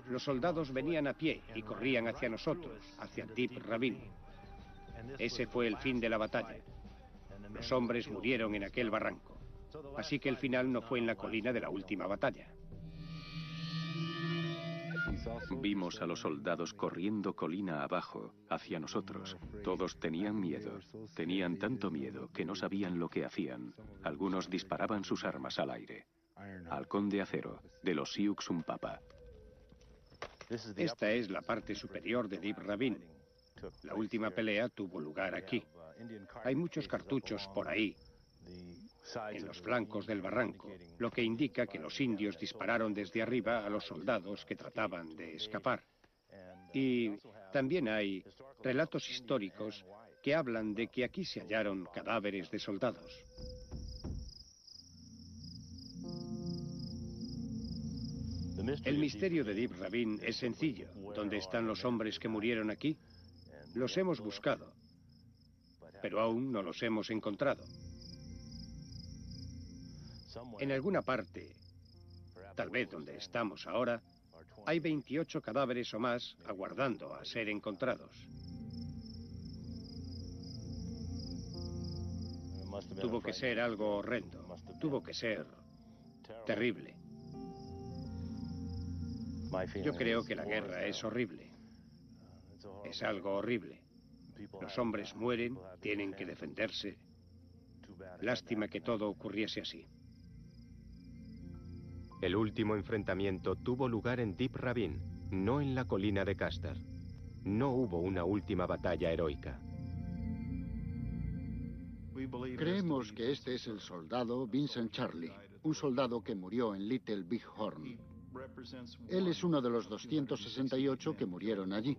Los soldados venían a pie y corrían hacia nosotros, hacia Deep Ravine. Ese fue el fin de la batalla. Los hombres murieron en aquel barranco. Así que el final no fue en la colina de la última batalla. Vimos a los soldados corriendo colina abajo, hacia nosotros. Todos tenían miedo. Tenían tanto miedo que no sabían lo que hacían. Algunos disparaban sus armas al aire. Halcón de acero, de los Sioux Umpapa. Esta es la parte superior de Deep Ravine. La última pelea tuvo lugar aquí. Hay muchos cartuchos por ahí, en los flancos del barranco, lo que indica que los indios dispararon desde arriba a los soldados que trataban de escapar. Y también hay relatos históricos que hablan de que aquí se hallaron cadáveres de soldados. El misterio de Deep Ravine es sencillo. ¿Dónde están los hombres que murieron aquí? Los hemos buscado, pero aún no los hemos encontrado. En alguna parte, tal vez donde estamos ahora, hay 28 cadáveres o más aguardando a ser encontrados. Tuvo que ser algo horrendo. Tuvo que ser terrible. Yo creo que la guerra es horrible. Es algo horrible. Los hombres mueren, tienen que defenderse. Lástima que todo ocurriese así. El último enfrentamiento tuvo lugar en Deep Ravine, no en la colina de Custer. no hubo una última batalla heroica. Creemos que este es el soldado Vincent Charley, un soldado que murió en Little Big Horn. Él es uno de los 268 que murieron allí.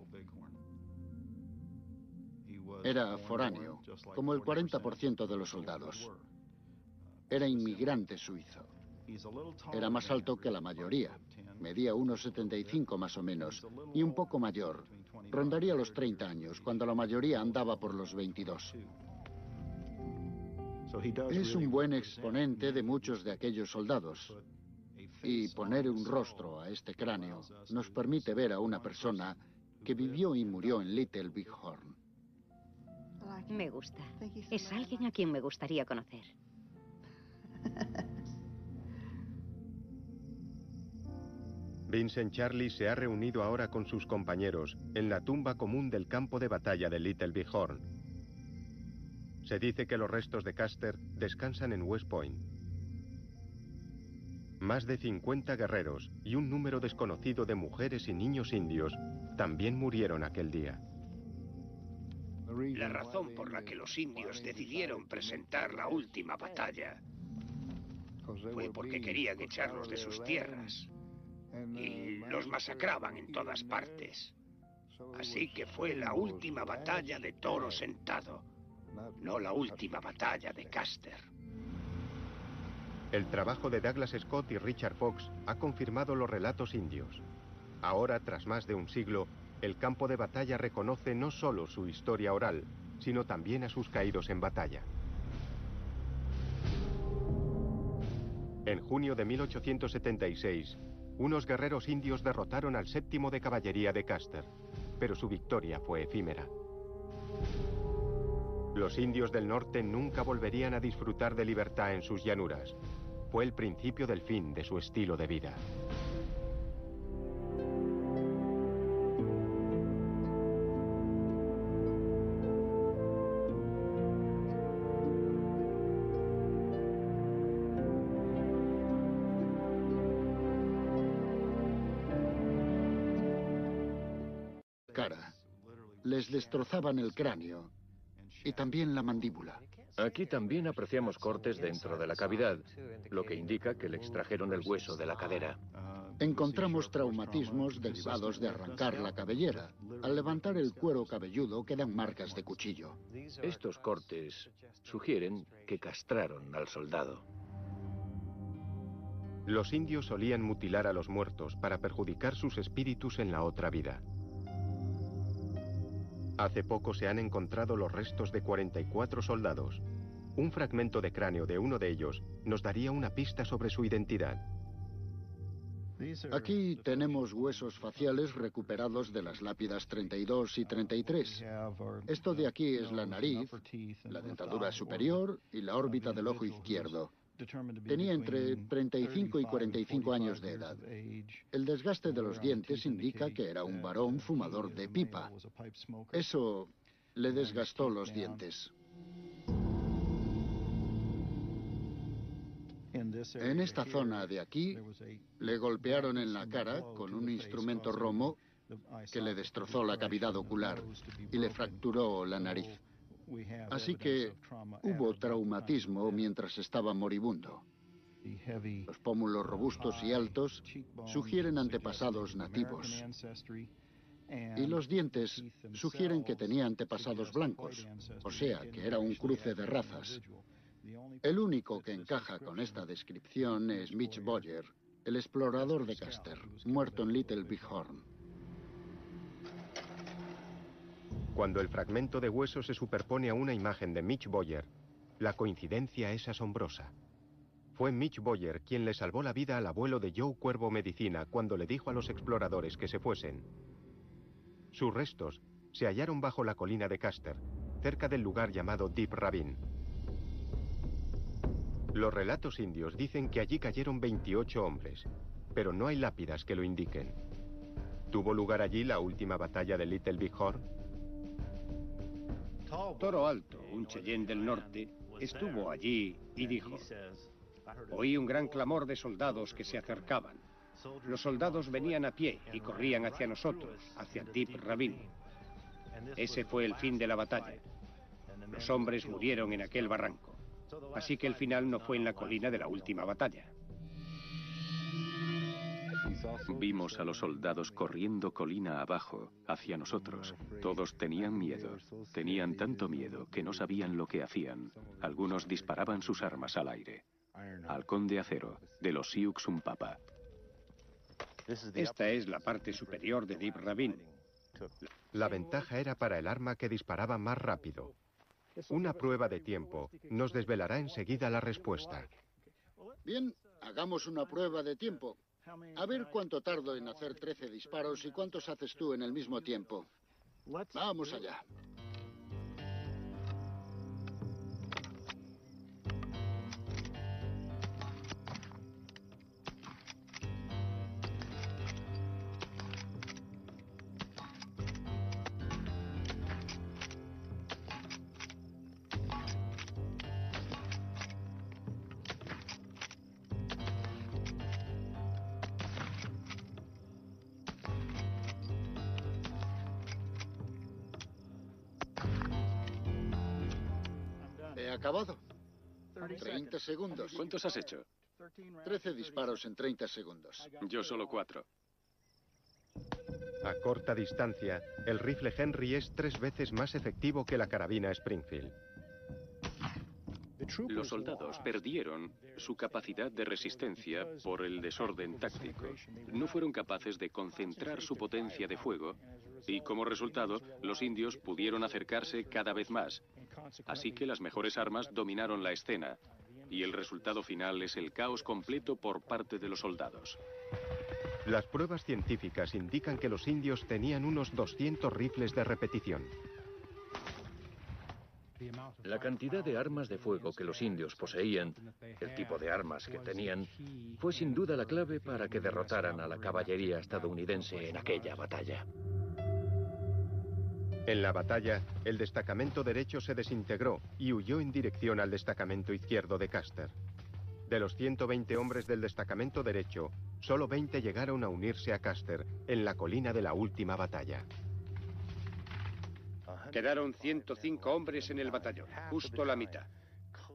Era foráneo, como el 40% de los soldados. Era inmigrante suizo. Era más alto que la mayoría. Medía 1,75 más o menos, y un poco mayor. Rondaría los 30 años, cuando la mayoría andaba por los 22. Es un buen exponente de muchos de aquellos soldados. Y poner un rostro a este cráneo nos permite ver a una persona que vivió y murió en Little Big Horn. Me gusta. Es alguien a quien me gustaría conocer. Vincent Charley se ha reunido ahora con sus compañeros en la tumba común del campo de batalla de Little Big Horn. Se dice que los restos de Custer descansan en West Point. Más de 50 guerreros y un número desconocido de mujeres y niños indios también murieron aquel día. La razón por la que los indios decidieron presentar la última batalla fue porque querían echarlos de sus tierras y los masacraban en todas partes. Así que fue la última batalla de Toro Sentado, no la última batalla de Custer. El trabajo de Douglas Scott y Richard Fox ha confirmado los relatos indios. Ahora, tras más de un siglo, el campo de batalla reconoce no solo su historia oral, sino también a sus caídos en batalla. En junio de 1876, unos guerreros indios derrotaron al 7º de caballería de Custer, pero su victoria fue efímera. Los indios del norte nunca volverían a disfrutar de libertad en sus llanuras. Fue el principio del fin de su estilo de vida. Cara. Les destrozaban el cráneo y también la mandíbula. Aquí también apreciamos cortes dentro de la cavidad, lo que indica que le extrajeron el hueso de la cadera. Encontramos traumatismos derivados de arrancar la cabellera. Al levantar el cuero cabelludo quedan marcas de cuchillo. Estos cortes sugieren que castraron al soldado. Los indios solían mutilar a los muertos para perjudicar sus espíritus en la otra vida. Hace poco se han encontrado los restos de 44 soldados. Un fragmento de cráneo de uno de ellos nos daría una pista sobre su identidad. Aquí tenemos huesos faciales recuperados de las lápidas 32 y 33. Esto de aquí es la nariz, la dentadura superior y la órbita del ojo izquierdo. Tenía entre 35 y 45 años de edad. El desgaste de los dientes indica que era un varón fumador de pipa. Eso le desgastó los dientes. En esta zona de aquí, le golpearon en la cara con un instrumento romo que le destrozó la cavidad ocular y le fracturó la nariz. Así que hubo traumatismo mientras estaba moribundo. Los pómulos robustos y altos sugieren antepasados nativos. Y los dientes sugieren que tenía antepasados blancos, o sea, que era un cruce de razas. El único que encaja con esta descripción es Mitch Boyer, el explorador de Custer, muerto en Little Big Horn. Cuando el fragmento de hueso se superpone a una imagen de Mitch Boyer, la coincidencia es asombrosa. Fue Mitch Boyer quien le salvó la vida al abuelo de Joe Cuervo Medicina cuando le dijo a los exploradores que se fuesen. Sus restos se hallaron bajo la colina de Custer, cerca del lugar llamado Deep Ravine. Los relatos indios dicen que allí cayeron 28 hombres, pero no hay lápidas que lo indiquen. ¿Tuvo lugar allí la última batalla de Little Big Horn? Toro Alto, un Cheyenne del norte, estuvo allí y dijo: oí un gran clamor de soldados que se acercaban. Los soldados venían a pie y corrían hacia nosotros, hacia Deep Ravine. Ese fue el fin de la batalla. Los hombres murieron en aquel barranco. Así que el final no fue en la colina de la última batalla. Vimos a los soldados corriendo colina abajo, hacia nosotros. Todos tenían miedo. Tenían tanto miedo que no sabían lo que hacían. Algunos disparaban sus armas al aire. Halcón de acero, de los Sioux Umpapa. Esta es la parte superior de Deep Ravine. La ventaja era para el arma que disparaba más rápido. Una prueba de tiempo nos desvelará enseguida la respuesta. Bien, hagamos una prueba de tiempo. A ver cuánto tardo en hacer 13 disparos y cuántos haces tú en el mismo tiempo. Vamos allá. He acabado. 30 segundos. ¿Cuántos has hecho? 13 disparos en 30 segundos. Yo solo 4. A corta distancia, el rifle Henry es 3 veces más efectivo que la carabina Springfield. Los soldados perdieron su capacidad de resistencia por el desorden táctico. No fueron capaces de concentrar su potencia de fuego y, como resultado, los indios pudieron acercarse cada vez más. Así que las mejores armas dominaron la escena y el resultado final es el caos completo por parte de los soldados. Las pruebas científicas indican que los indios tenían unos 200 rifles de repetición. La cantidad de armas de fuego que los indios poseían, el tipo de armas que tenían, fue sin duda la clave para que derrotaran a la caballería estadounidense en aquella batalla. En la batalla, el destacamento derecho se desintegró y huyó en dirección al destacamento izquierdo de Custer. De los 120 hombres del destacamento derecho, solo 20 llegaron a unirse a Custer en la colina de la última batalla. Quedaron 105 hombres en el batallón, justo la mitad.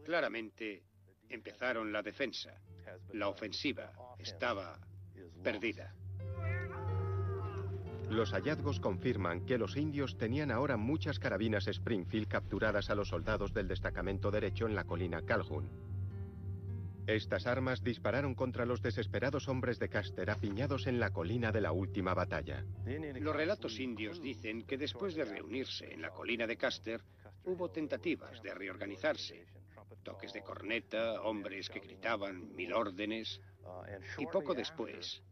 Claramente empezaron la defensa. La ofensiva estaba perdida. Los hallazgos confirman que los indios tenían ahora muchas carabinas Springfield capturadas a los soldados del destacamento derecho en la colina Calhoun. Estas armas dispararon contra los desesperados hombres de Custer apiñados en la colina de la última batalla. Los relatos indios dicen que después de reunirse en la colina de Custer, hubo tentativas de reorganizarse. Toques de corneta, hombres que gritaban 1000 órdenes. Y poco después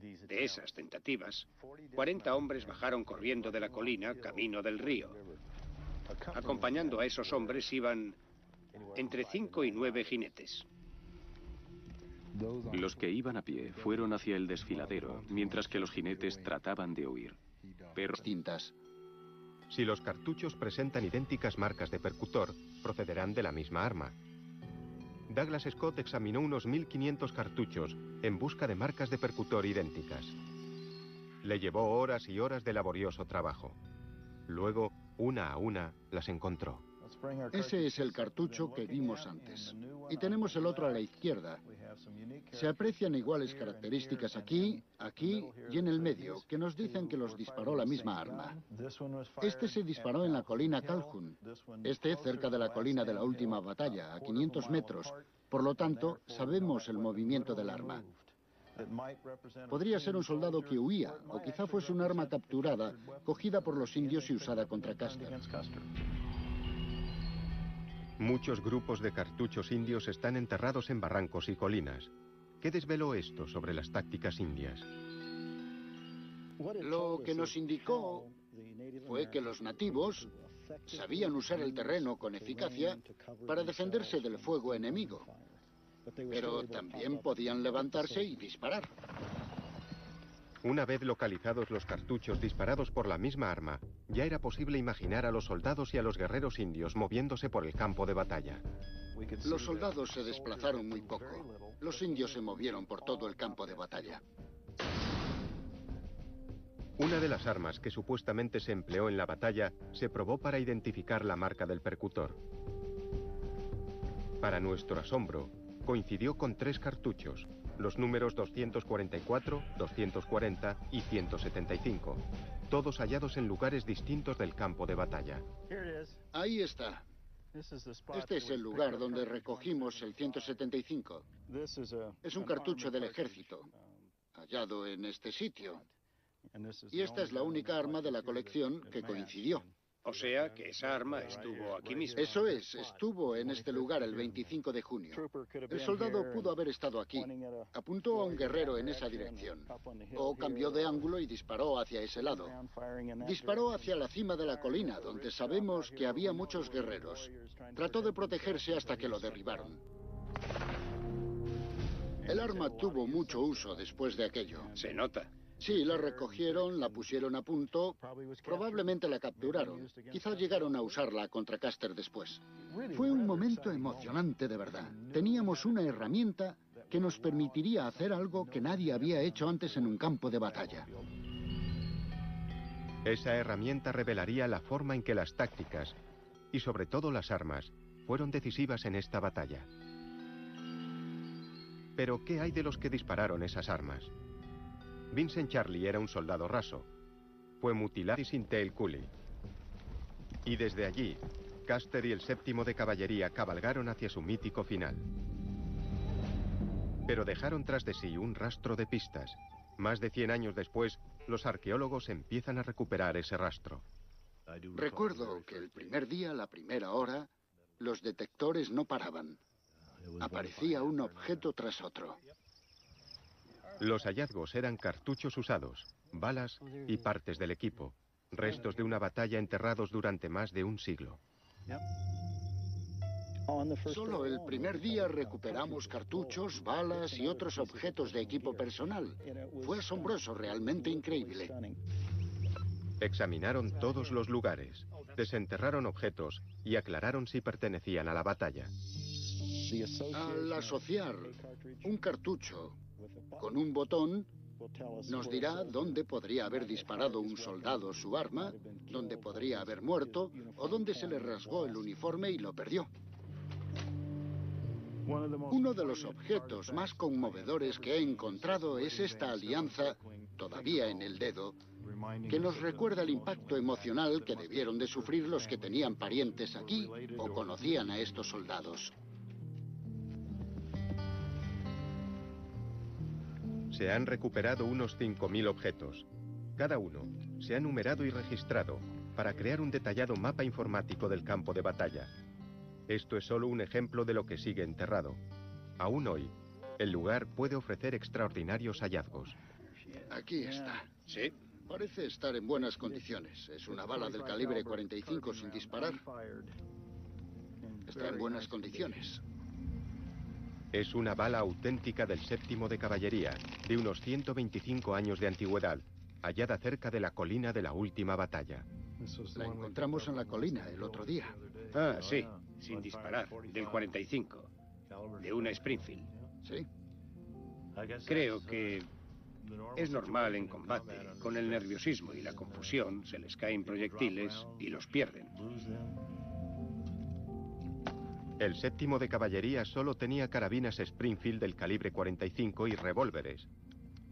de esas tentativas, 40 hombres bajaron corriendo de la colina camino del río. Acompañando a esos hombres iban entre 5 y 9 jinetes. Los que iban a pie fueron hacia el desfiladero, mientras que los jinetes trataban de huir. Pero Distintas. Si los cartuchos presentan idénticas marcas de percutor, procederán de la misma arma. Douglas Scott examinó unos 1500 cartuchos en busca de marcas de percutor idénticas. Le llevó horas y horas de laborioso trabajo. Luego, una a una, las encontró. Ese es el cartucho que vimos antes. Y tenemos el otro a la izquierda. Se aprecian iguales características aquí, aquí y en el medio, que nos dicen que los disparó la misma arma. Este se disparó en la colina Calhoun. Este cerca de la colina de la última batalla, a 500 metros. Por lo tanto, sabemos el movimiento del arma. Podría ser un soldado que huía, o quizá fuese un arma capturada, cogida por los indios y usada contra Custer. Muchos grupos de cartuchos indios están enterrados en barrancos y colinas. ¿Qué desveló esto sobre las tácticas indias? Lo que nos indicó fue que los nativos sabían usar el terreno con eficacia para defenderse del fuego enemigo, pero también podían levantarse y disparar. Una vez localizados los cartuchos disparados por la misma arma, ya era posible imaginar a los soldados y a los guerreros indios moviéndose por el campo de batalla. Los soldados se desplazaron muy poco. Los indios se movieron por todo el campo de batalla. Una de las armas que supuestamente se empleó en la batalla se probó para identificar la marca del percutor. Para nuestro asombro, coincidió con 3 cartuchos, los números 244, 240 y 175, todos hallados en lugares distintos del campo de batalla. Ahí está. Este es el lugar donde recogimos el 175. Es un cartucho del ejército, hallado en este sitio. Y esta es la única arma de la colección que coincidió. O sea que esa arma estuvo aquí mismo. Eso es, estuvo en este lugar el 25 de junio. El soldado pudo haber estado aquí. Apuntó a un guerrero en esa dirección. O cambió de ángulo y disparó hacia ese lado. Disparó hacia la cima de la colina, donde sabemos que había muchos guerreros. Trató de protegerse hasta que lo derribaron. El arma tuvo mucho uso después de aquello. Se nota. Sí, la recogieron, la pusieron a punto, probablemente la capturaron. Quizás llegaron a usarla contra Custer después. Fue un momento emocionante de verdad. Teníamos una herramienta que nos permitiría hacer algo que nadie había hecho antes en un campo de batalla. Esa herramienta revelaría la forma en que las tácticas, y sobre todo las armas, fueron decisivas en esta batalla. Pero, ¿qué hay de los que dispararon esas armas? Vincent Charlie era un soldado raso. Fue mutilado y sin tail coolie. Y desde allí, Custer y el 7º de caballería cabalgaron hacia su mítico final. Pero dejaron tras de sí un rastro de pistas. Más de 100 años después, los arqueólogos empiezan a recuperar ese rastro. Recuerdo que el primer día, la primera hora, los detectores no paraban. Aparecía un objeto tras otro. Los hallazgos eran cartuchos usados, balas y partes del equipo, restos de una batalla enterrados durante más de un siglo. Solo el primer día recuperamos cartuchos, balas y otros objetos de equipo personal. Fue asombroso, realmente increíble. Examinaron todos los lugares, desenterraron objetos y aclararon si pertenecían a la batalla. Al asociar un cartucho con un botón, nos dirá dónde podría haber disparado un soldado su arma, dónde podría haber muerto o dónde se le rasgó el uniforme y lo perdió. Uno de los objetos más conmovedores que he encontrado es esta alianza, todavía en el dedo, que nos recuerda el impacto emocional que debieron de sufrir los que tenían parientes aquí o conocían a estos soldados. Se han recuperado unos 5.000 objetos. Cada uno se ha numerado y registrado para crear un detallado mapa informático del campo de batalla. Esto es solo un ejemplo de lo que sigue enterrado. Aún hoy, el lugar puede ofrecer extraordinarios hallazgos. Aquí está. Sí. Parece estar en buenas condiciones. Es una bala del calibre 45 sin disparar. Está en buenas condiciones. Es una bala auténtica del 7º de caballería, de unos 125 años de antigüedad, hallada cerca de la colina de la última batalla. La encontramos en la colina el otro día. Ah, sí, sin disparar, del 45, de una Springfield. Sí. Creo que es normal en combate. Con el nerviosismo y la confusión se les caen proyectiles y los pierden. El 7º de caballería solo tenía carabinas Springfield del calibre 45 y revólveres,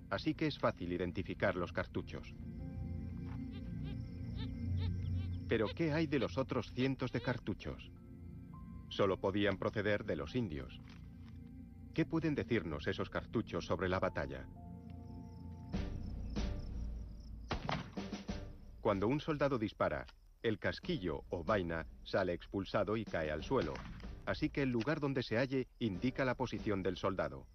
así que es fácil identificar los cartuchos. Pero ¿qué hay de los otros cientos de cartuchos? Solo podían proceder de los indios. ¿Qué pueden decirnos esos cartuchos sobre la batalla? Cuando un soldado dispara, el casquillo o vaina sale expulsado y cae al suelo. Así que el lugar donde se halle indica la posición del soldado.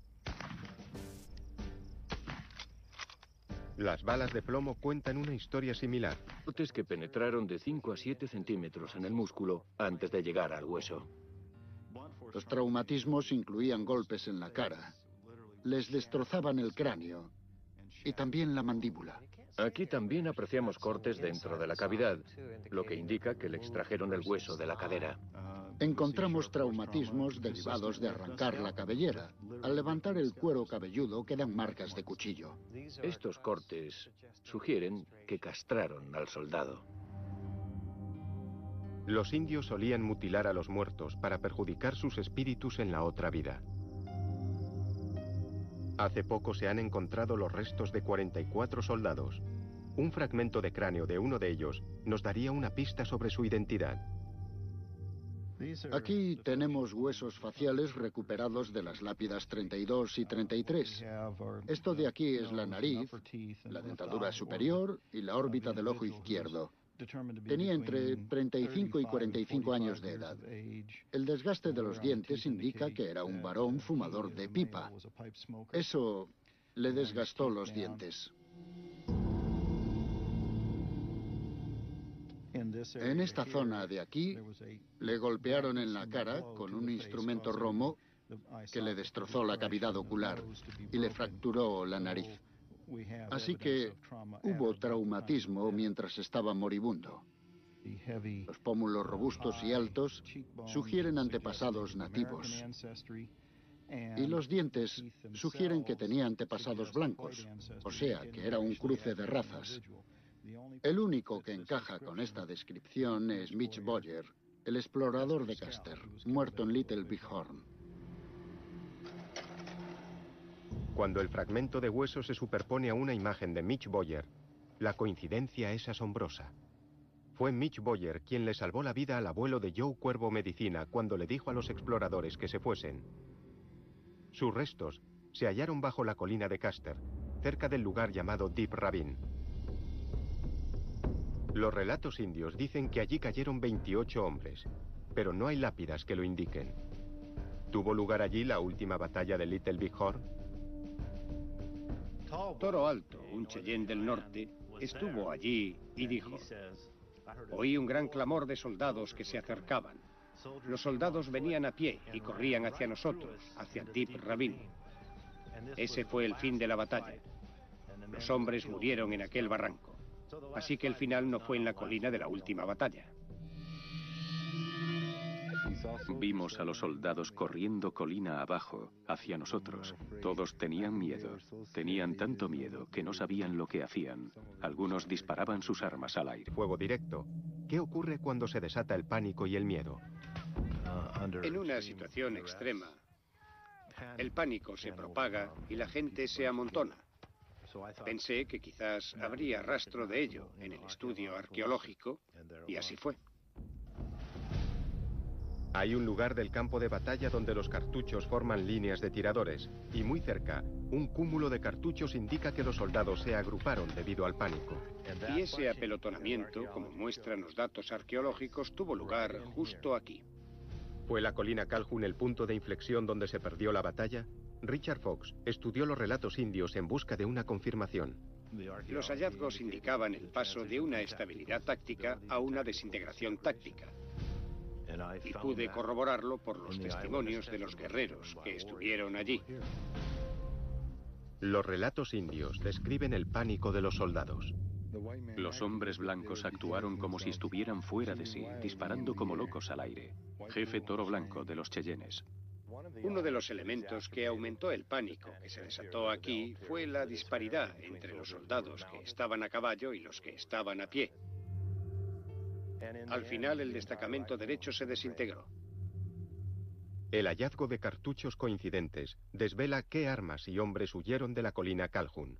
Las balas de plomo cuentan una historia similar. Cortes que penetraron de 5 a 7 centímetros en el músculo antes de llegar al hueso. Los traumatismos incluían golpes en la cara. Les destrozaban el cráneo y también la mandíbula. Aquí también apreciamos cortes dentro de la cavidad, lo que indica que le extrajeron el hueso de la cadera. Encontramos traumatismos derivados de arrancar la cabellera. Al levantar el cuero cabelludo quedan marcas de cuchillo. Estos cortes sugieren que castraron al soldado. Los indios solían mutilar a los muertos para perjudicar sus espíritus en la otra vida. Hace poco se han encontrado los restos de 44 soldados. Un fragmento de cráneo de uno de ellos nos daría una pista sobre su identidad. Aquí tenemos huesos faciales recuperados de las lápidas 32 y 33. Esto de aquí es la nariz, la dentadura superior y la órbita del ojo izquierdo. Tenía entre 35 y 45 años de edad. El desgaste de los dientes indica que era un varón fumador de pipa. Eso le desgastó los dientes. En esta zona de aquí, le golpearon en la cara con un instrumento romo que le destrozó la cavidad ocular y le fracturó la nariz. Así que hubo traumatismo mientras estaba moribundo. Los pómulos robustos y altos sugieren antepasados nativos. Y los dientes sugieren que tenía antepasados blancos, o sea, que era un cruce de razas. El único que encaja con esta descripción es Mitch Boyer, el explorador de Custer, muerto en Little Big Horn. Cuando el fragmento de hueso se superpone a una imagen de Mitch Boyer, la coincidencia es asombrosa. Fue Mitch Boyer quien le salvó la vida al abuelo de Joe Cuervo Medicina cuando le dijo a los exploradores que se fuesen. Sus restos se hallaron bajo la colina de Custer, cerca del lugar llamado Deep Ravine. Los relatos indios dicen que allí cayeron 28 hombres, pero no hay lápidas que lo indiquen. ¿Tuvo lugar allí la última batalla de Little Big Horn? Toro Alto, un Cheyenne del norte, estuvo allí y dijo: oí un gran clamor de soldados que se acercaban. Los soldados venían a pie y corrían hacia nosotros, hacia Deep Ravine. Ese fue el fin de la batalla. Los hombres murieron en aquel barranco. Así que el final no fue en la colina de la última batalla. Vimos a los soldados corriendo colina abajo, hacia nosotros. Todos tenían miedo. Tenían tanto miedo que no sabían lo que hacían. Algunos disparaban sus armas al aire. Fuego directo. ¿Qué ocurre cuando se desata el pánico y el miedo? En una situación extrema, el pánico se propaga y la gente se amontona. Pensé que quizás habría rastro de ello en el estudio arqueológico, y así fue. Hay un lugar del campo de batalla donde los cartuchos forman líneas de tiradores, y muy cerca, un cúmulo de cartuchos indica que los soldados se agruparon debido al pánico. Y ese apelotonamiento, como muestran los datos arqueológicos, tuvo lugar justo aquí. ¿Fue la colina Calhoun el punto de inflexión donde se perdió la batalla? Richard Fox estudió los relatos indios en busca de una confirmación. Los hallazgos indicaban el paso de una estabilidad táctica a una desintegración táctica. Y pude corroborarlo por los testimonios de los guerreros que estuvieron allí. Los relatos indios describen el pánico de los soldados. Los hombres blancos actuaron como si estuvieran fuera de sí, disparando como locos al aire. Jefe Toro Blanco de los Cheyennes. Uno de los elementos que aumentó el pánico que se desató aquí fue la disparidad entre los soldados que estaban a caballo y los que estaban a pie. Al final, el destacamento derecho se desintegró. El hallazgo de cartuchos coincidentes desvela qué armas y hombres huyeron de la colina Calhoun.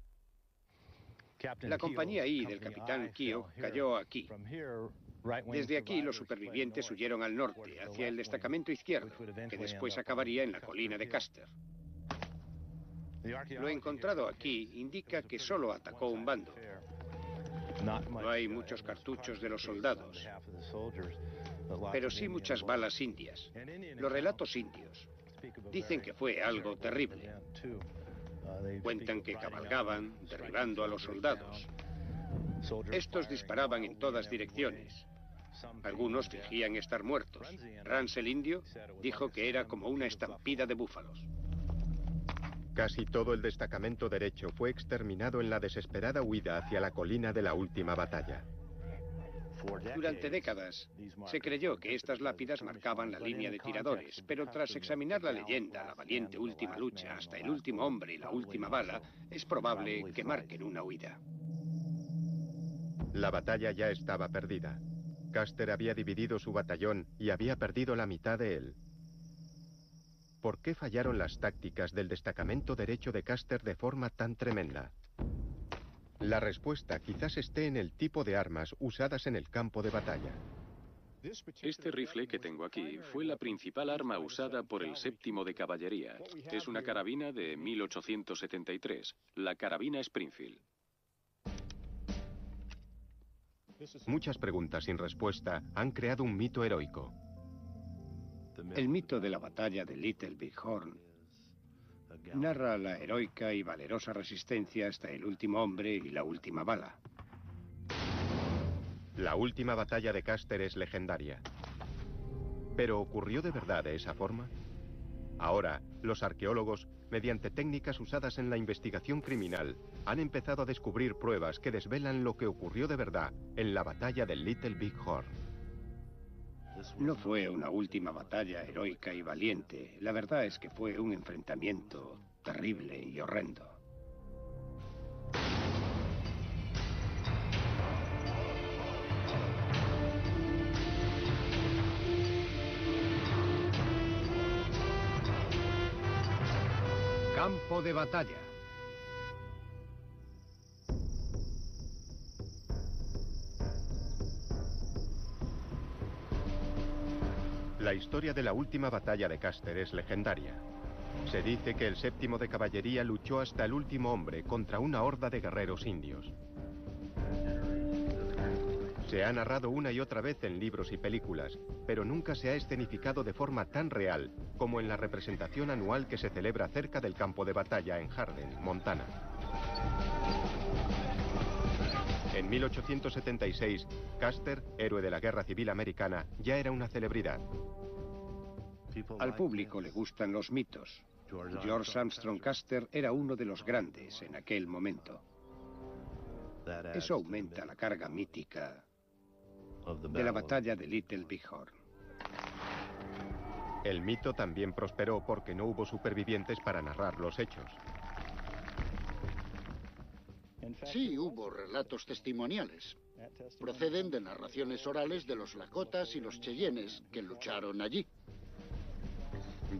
La compañía I del capitán Keogh cayó aquí. Desde aquí, los supervivientes huyeron al norte, hacia el destacamento izquierdo, que después acabaría en la colina de Custer. Lo encontrado aquí indica que solo atacó un bando. No hay muchos cartuchos de los soldados, pero sí muchas balas indias. Los relatos indios dicen que fue algo terrible. Cuentan que cabalgaban, derribando a los soldados. Estos disparaban en todas direcciones. Algunos fingían estar muertos. Rance el indio dijo que era como una estampida de búfalos. Casi todo el destacamento derecho fue exterminado en la desesperada huida hacia la colina de la última batalla. Durante décadas se creyó que estas lápidas marcaban la línea de tiradores, pero tras examinar la leyenda, la valiente última lucha, hasta el último hombre y la última bala, es probable que marquen una huida. La batalla ya estaba perdida. Custer había dividido su batallón y había perdido la mitad de él. ¿Por qué fallaron las tácticas del destacamento derecho de Custer de forma tan tremenda? La respuesta quizás esté en el tipo de armas usadas en el campo de batalla. Este rifle que tengo aquí fue la principal arma usada por el 7º de caballería. Es una carabina de 1873, la carabina Springfield. Muchas preguntas sin respuesta han creado un mito heroico. El mito de la batalla de Little Big Horn narra la heroica y valerosa resistencia hasta el último hombre y la última bala. La última batalla de Custer es legendaria. ¿Pero ocurrió de verdad de esa forma? Ahora, los arqueólogos, mediante técnicas usadas en la investigación criminal, han empezado a descubrir pruebas que desvelan lo que ocurrió de verdad en la batalla de Little Big Horn. No fue una última batalla heroica y valiente. La verdad es que fue un enfrentamiento terrible y horrendo. Campo de batalla. La historia de la última batalla de Custer es legendaria. Se dice que el 7º de caballería luchó hasta el último hombre contra una horda de guerreros indios. Se ha narrado una y otra vez en libros y películas, pero nunca se ha escenificado de forma tan real como en la representación anual que se celebra cerca del campo de batalla en Hardin, Montana. En 1876, Custer, héroe de la Guerra Civil Americana, ya era una celebridad. Al público le gustan los mitos. George Armstrong Custer era uno de los grandes en aquel momento. Eso aumenta la carga mítica de la batalla de Little Big Horn. El mito también prosperó porque no hubo supervivientes para narrar los hechos. Sí, hubo relatos testimoniales. Proceden de narraciones orales de los Lakotas y los Cheyennes que lucharon allí.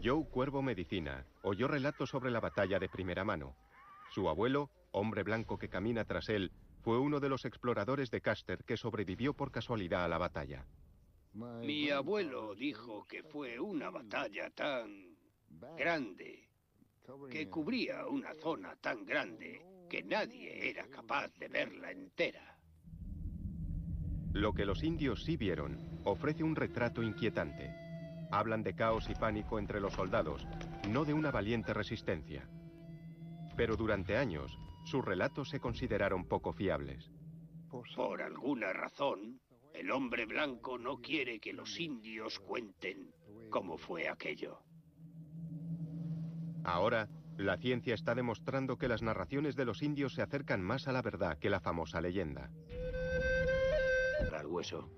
Joe Cuervo Medicina oyó relatos sobre la batalla de primera mano. Su abuelo, hombre blanco que camina tras él, fue uno de los exploradores de Custer que sobrevivió por casualidad a la batalla. Mi abuelo dijo que fue una batalla tan grande, que cubría una zona tan grande, que nadie era capaz de verla entera. Lo que los indios sí vieron ofrece un retrato inquietante. Hablan de caos y pánico entre los soldados, no de una valiente resistencia. Pero durante años, sus relatos se consideraron poco fiables. Por alguna razón, el hombre blanco no quiere que los indios cuenten cómo fue aquello. Ahora, la ciencia está demostrando que las narraciones de los indios se acercan más a la verdad que la famosa leyenda. Al hueso.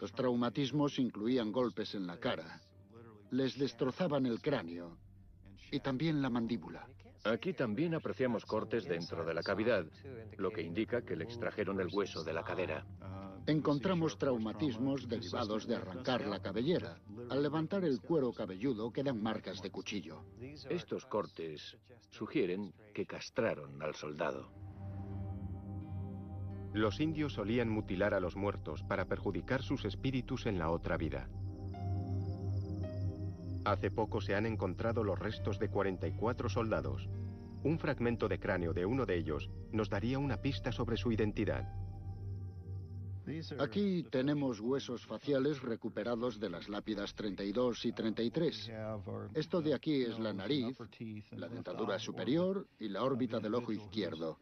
Los traumatismos incluían golpes en la cara. Les destrozaban el cráneo y también la mandíbula. Aquí también apreciamos cortes dentro de la cavidad, lo que indica que le extrajeron el hueso de la cadera. Encontramos traumatismos derivados de arrancar la cabellera. Al levantar el cuero cabelludo quedan marcas de cuchillo. Estos cortes sugieren que castraron al soldado. Los indios solían mutilar a los muertos para perjudicar sus espíritus en la otra vida. Hace poco se han encontrado los restos de 44 soldados. Un fragmento de cráneo de uno de ellos nos daría una pista sobre su identidad. Aquí tenemos huesos faciales recuperados de las lápidas 32 y 33. Esto de aquí es la nariz, la dentadura superior y la órbita del ojo izquierdo.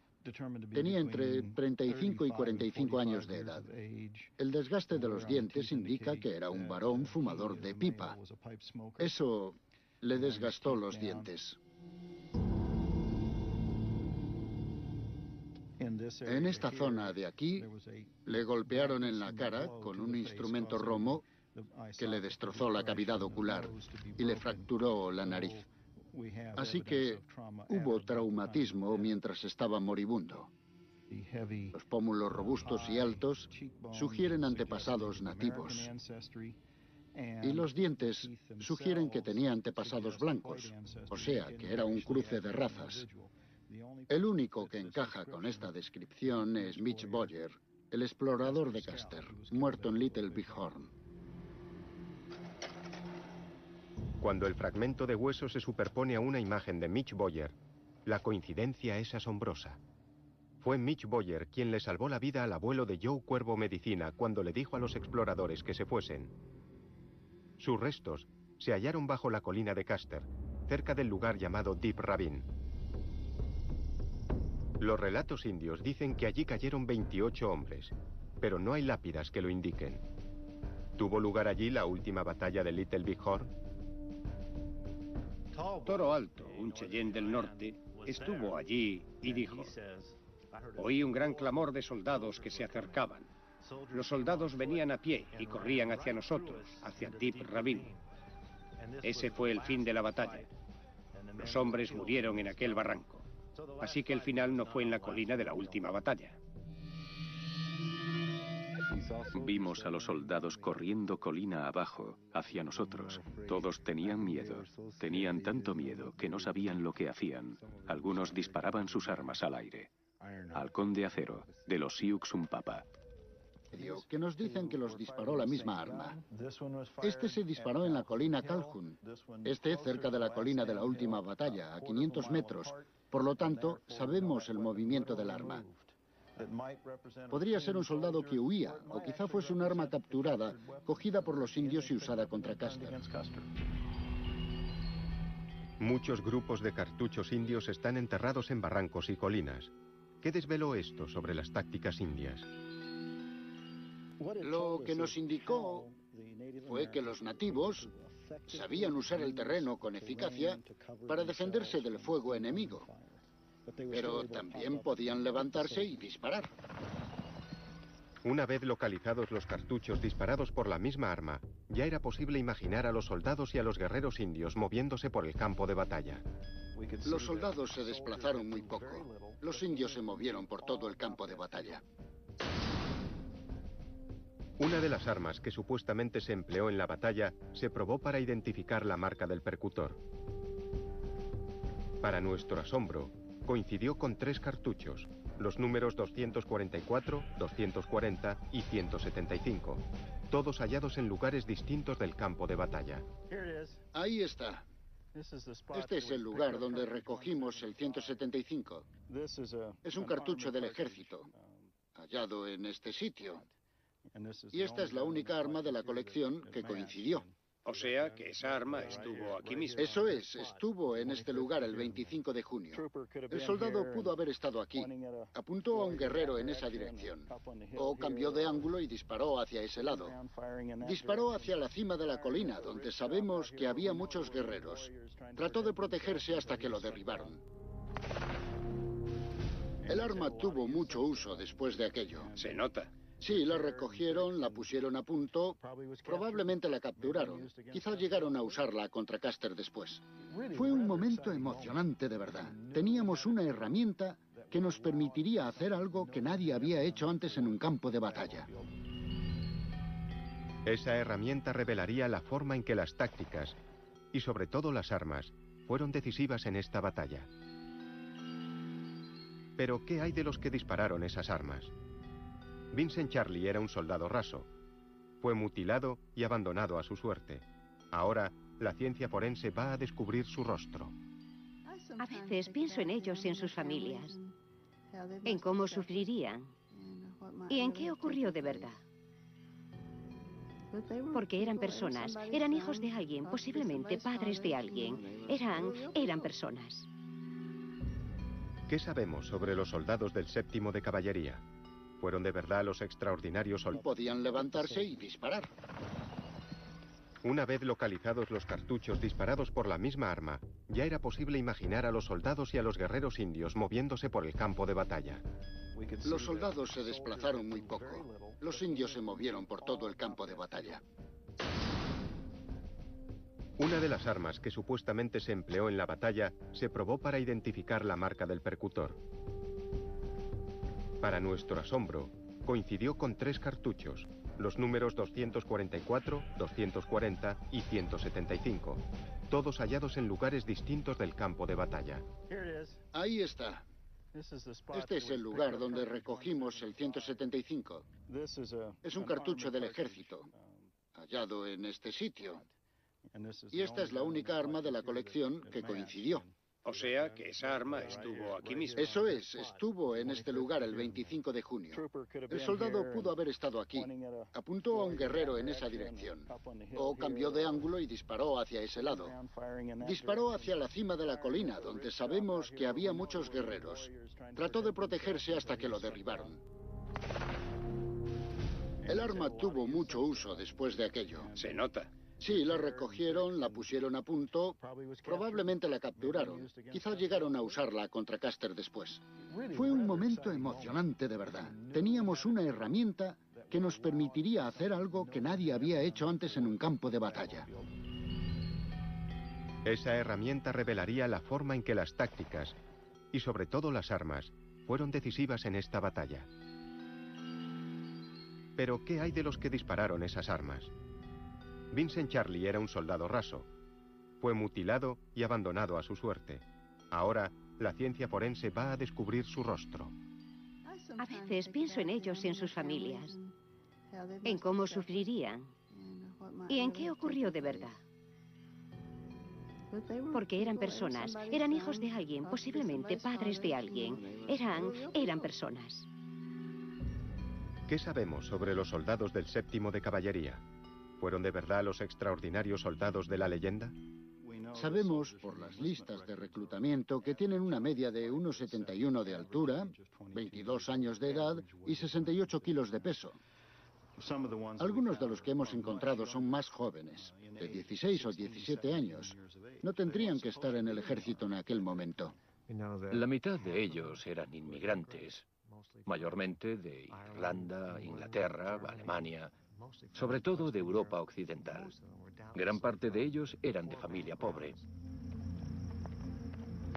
Tenía entre 35 y 45 años de edad. El desgaste de los dientes indica que era un varón fumador de pipa. Eso le desgastó los dientes. En esta zona de aquí, le golpearon en la cara con un instrumento romo que le destrozó la cavidad ocular y le fracturó la nariz. Así que hubo traumatismo mientras estaba moribundo. Los pómulos robustos y altos sugieren antepasados nativos. Y los dientes sugieren que tenía antepasados blancos, o sea, que era un cruce de razas. El único que encaja con esta descripción es Mitch Boyer, el explorador de Custer, muerto en Little Bighorn. Cuando el fragmento de hueso se superpone a una imagen de Mitch Boyer, la coincidencia es asombrosa. Fue Mitch Boyer quien le salvó la vida al abuelo de Joe Cuervo Medicina cuando le dijo a los exploradores que se fuesen. Sus restos se hallaron bajo la colina de Custer, cerca del lugar llamado Deep Ravine. Los relatos indios dicen que allí cayeron 28 hombres, pero no hay lápidas que lo indiquen. ¿Tuvo lugar allí la última batalla de Little Bighorn? Toro Alto, un Cheyenne del norte, estuvo allí y dijo: oí un gran clamor de soldados que se acercaban. Los soldados venían a pie y corrían hacia nosotros, hacia Deep Ravine. Ese fue el fin de la batalla. Los hombres murieron en aquel barranco. Así que el final no fue en la colina de la última batalla. Vimos a los soldados corriendo colina abajo, hacia nosotros. Todos tenían miedo. Tenían tanto miedo que no sabían lo que hacían. Algunos disparaban sus armas al aire. Halcón de acero, de los Sioux Umpapa. Que nos dicen que los disparó la misma arma. Este se disparó en la colina Calhoun. Este cerca de la colina de la última batalla, a 500 metros. Por lo tanto, sabemos el movimiento del arma. Podría ser un soldado que huía, o quizá fuese un arma capturada, cogida por los indios y usada contra Custer. Muchos grupos de cartuchos indios están enterrados en barrancos y colinas. ¿Qué desveló esto sobre las tácticas indias? Lo que nos indicó fue que los nativos sabían usar el terreno con eficacia para defenderse del fuego enemigo, pero también podían levantarse y disparar. Una vez localizados los cartuchos disparados por la misma arma, ya era posible imaginar a los soldados y a los guerreros indios moviéndose por el campo de batalla. Los soldados se desplazaron muy poco. Los indios se movieron por todo el campo de batalla. Una de las armas que supuestamente se empleó en la batalla se probó para identificar la marca del percutor. Para nuestro asombro, coincidió con 3 cartuchos, los números 244, 240 y 175, todos hallados en lugares distintos del campo de batalla. Ahí está. Este es el lugar donde recogimos el 175. Es un cartucho del ejército, hallado en este sitio. Y esta es la única arma de la colección que coincidió. O sea que esa arma estuvo aquí mismo. Eso es, estuvo en este lugar el 25 de junio. El soldado pudo haber estado aquí. Apuntó a un guerrero en esa dirección. O cambió de ángulo y disparó hacia ese lado. Disparó hacia la cima de la colina, donde sabemos que había muchos guerreros. Trató de protegerse hasta que lo derribaron. El arma tuvo mucho uso después de aquello. Se nota. Sí, la recogieron, la pusieron a punto, probablemente la capturaron. Quizá llegaron a usarla contra Custer después. Fue un momento emocionante de verdad. Teníamos una herramienta que nos permitiría hacer algo que nadie había hecho antes en un campo de batalla. Esa herramienta revelaría la forma en que las tácticas, y sobre todo las armas, fueron decisivas en esta batalla. Pero, ¿qué hay de los que dispararon esas armas? Vincent Charlie era un soldado raso. Fue mutilado y abandonado a su suerte. Ahora, la ciencia forense va a descubrir su rostro. A veces pienso en ellos y en sus familias, en cómo sufrirían y en qué ocurrió de verdad. Porque eran personas, eran hijos de alguien, posiblemente padres de alguien. Eran personas. ¿Qué sabemos sobre los soldados del 7º de caballería? ¿Fueron de verdad los extraordinarios soldados? Podían levantarse y disparar. Una vez localizados los cartuchos disparados por la misma arma, ya era posible imaginar a los soldados y a los guerreros indios moviéndose por el campo de batalla. Los soldados se desplazaron muy poco. Los indios se movieron por todo el campo de batalla. Una de las armas que supuestamente se empleó en la batalla se probó para identificar la marca del percutor. Para nuestro asombro, coincidió con 3 cartuchos, los números 244, 240 y 175, todos hallados en lugares distintos del campo de batalla. Ahí está. Este es el lugar donde recogimos el 175. Es un cartucho del ejército, hallado en este sitio. Y esta es la única arma de la colección que coincidió. O sea que esa arma estuvo aquí mismo. Eso es, estuvo en este lugar el 25 de junio. El soldado pudo haber estado aquí. Apuntó a un guerrero en esa dirección. O cambió de ángulo y disparó hacia ese lado. Disparó hacia la cima de la colina, donde sabemos que había muchos guerreros. Trató de protegerse hasta que lo derribaron. El arma tuvo mucho uso después de aquello. Se nota. Sí, la recogieron, la pusieron a punto, probablemente la capturaron. Quizá llegaron a usarla contra Custer después. Fue un momento emocionante de verdad. Teníamos una herramienta que nos permitiría hacer algo que nadie había hecho antes en un campo de batalla. Esa herramienta revelaría la forma en que las tácticas, y sobre todo las armas, fueron decisivas en esta batalla. Pero, ¿qué hay de los que dispararon esas armas? Vincent Charlie era un soldado raso. Fue mutilado y abandonado a su suerte. Ahora, la ciencia forense va a descubrir su rostro. A veces pienso en ellos y en sus familias, en cómo sufrirían y en qué ocurrió de verdad. Porque eran personas, eran hijos de alguien, posiblemente padres de alguien. Eran personas. ¿Qué sabemos sobre los soldados del 7º de Caballería? ¿Fueron de verdad los extraordinarios soldados de la leyenda? Sabemos, por las listas de reclutamiento, que tienen una media de 1,71 de altura, 22 años de edad y 68 kilos de peso. Algunos de los que hemos encontrado son más jóvenes, de 16 o 17 años. No tendrían que estar en el ejército en aquel momento. La mitad de ellos eran inmigrantes, mayormente de Irlanda, Inglaterra, Alemania, sobre todo de Europa Occidental. Gran parte de ellos eran de familia pobre.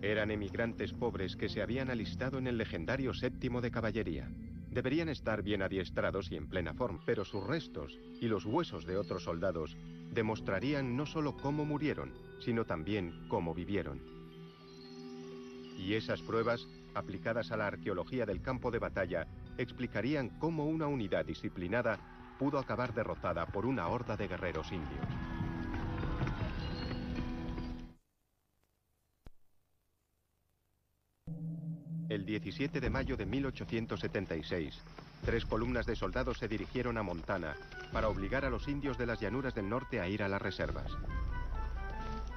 Eran emigrantes pobres que se habían alistado en el legendario 7º de Caballería. Deberían estar bien adiestrados y en plena forma, pero sus restos y los huesos de otros soldados demostrarían no solo cómo murieron, sino también cómo vivieron. Y esas pruebas, aplicadas a la arqueología del campo de batalla, explicarían cómo una unidad disciplinada pudo acabar derrotada por una horda de guerreros indios. El 17 de mayo de 1876, 3 columnas de soldados se dirigieron a Montana para obligar a los indios de las llanuras del norte a ir a las reservas.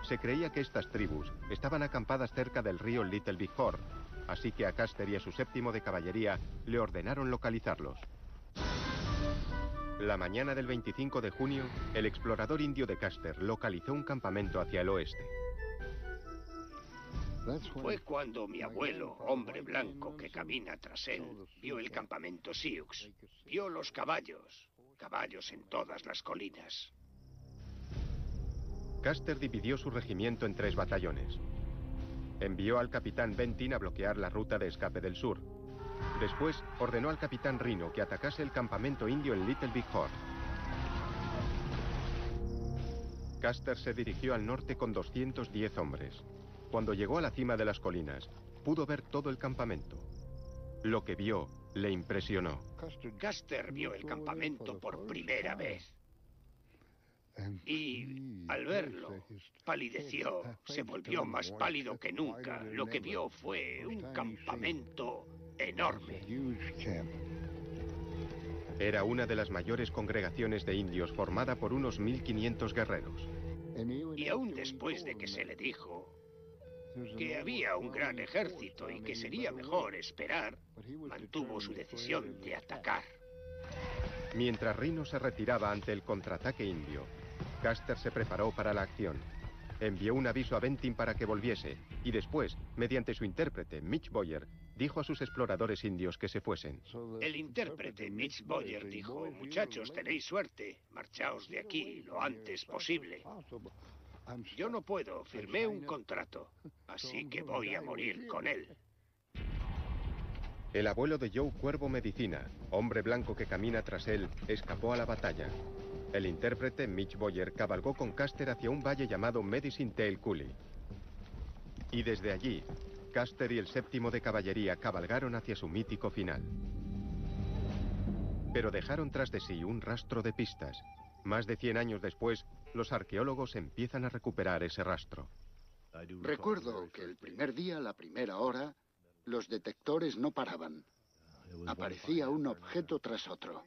Se creía que estas tribus estaban acampadas cerca del río Little Big Horn, así que a Custer y a su 7º de Caballería le ordenaron localizarlos. La mañana del 25 de junio, el explorador indio de Custer localizó un campamento hacia el oeste. Fue cuando mi abuelo, hombre blanco que camina tras él, vio el campamento Sioux. Vio los caballos en todas las colinas. Custer dividió su regimiento en 3 batallones. Envió al capitán Bentin a bloquear la ruta de escape del sur. Después, ordenó al capitán Reno que atacase el campamento indio en Little Big Horn. Custer se dirigió al norte con 210 hombres. Cuando llegó a la cima de las colinas, pudo ver todo el campamento. Lo que vio le impresionó. Custer vio el campamento por primera vez. Y al verlo, palideció, se volvió más pálido que nunca. Lo que vio fue un campamento enorme. Era una de las mayores congregaciones de indios formada por unos 1500 guerreros. Y aún después de que se le dijo que había un gran ejército y que sería mejor esperar, mantuvo su decisión de atacar. Mientras Reno se retiraba ante el contraataque indio, Custer se preparó para la acción. Envió un aviso a Bentin para que volviese y después, mediante su intérprete, Mitch Boyer, dijo a sus exploradores indios que se fuesen. El intérprete Mitch Boyer dijo: muchachos, tenéis suerte, marchaos de aquí lo antes posible. Yo no puedo, firmé un contrato, así que voy a morir con él. El abuelo de Joe Cuervo Medicina, hombre blanco que camina tras él, escapó a la batalla. El intérprete Mitch Boyer cabalgó con Custer hacia un valle llamado Medicine Tail Coulee. Y desde allí, Custer y el 7º de caballería cabalgaron hacia su mítico final. Pero dejaron tras de sí un rastro de pistas. Más de 100 años después, los arqueólogos empiezan a recuperar ese rastro. Recuerdo que el primer día, a la primera hora, los detectores no paraban. Aparecía un objeto tras otro.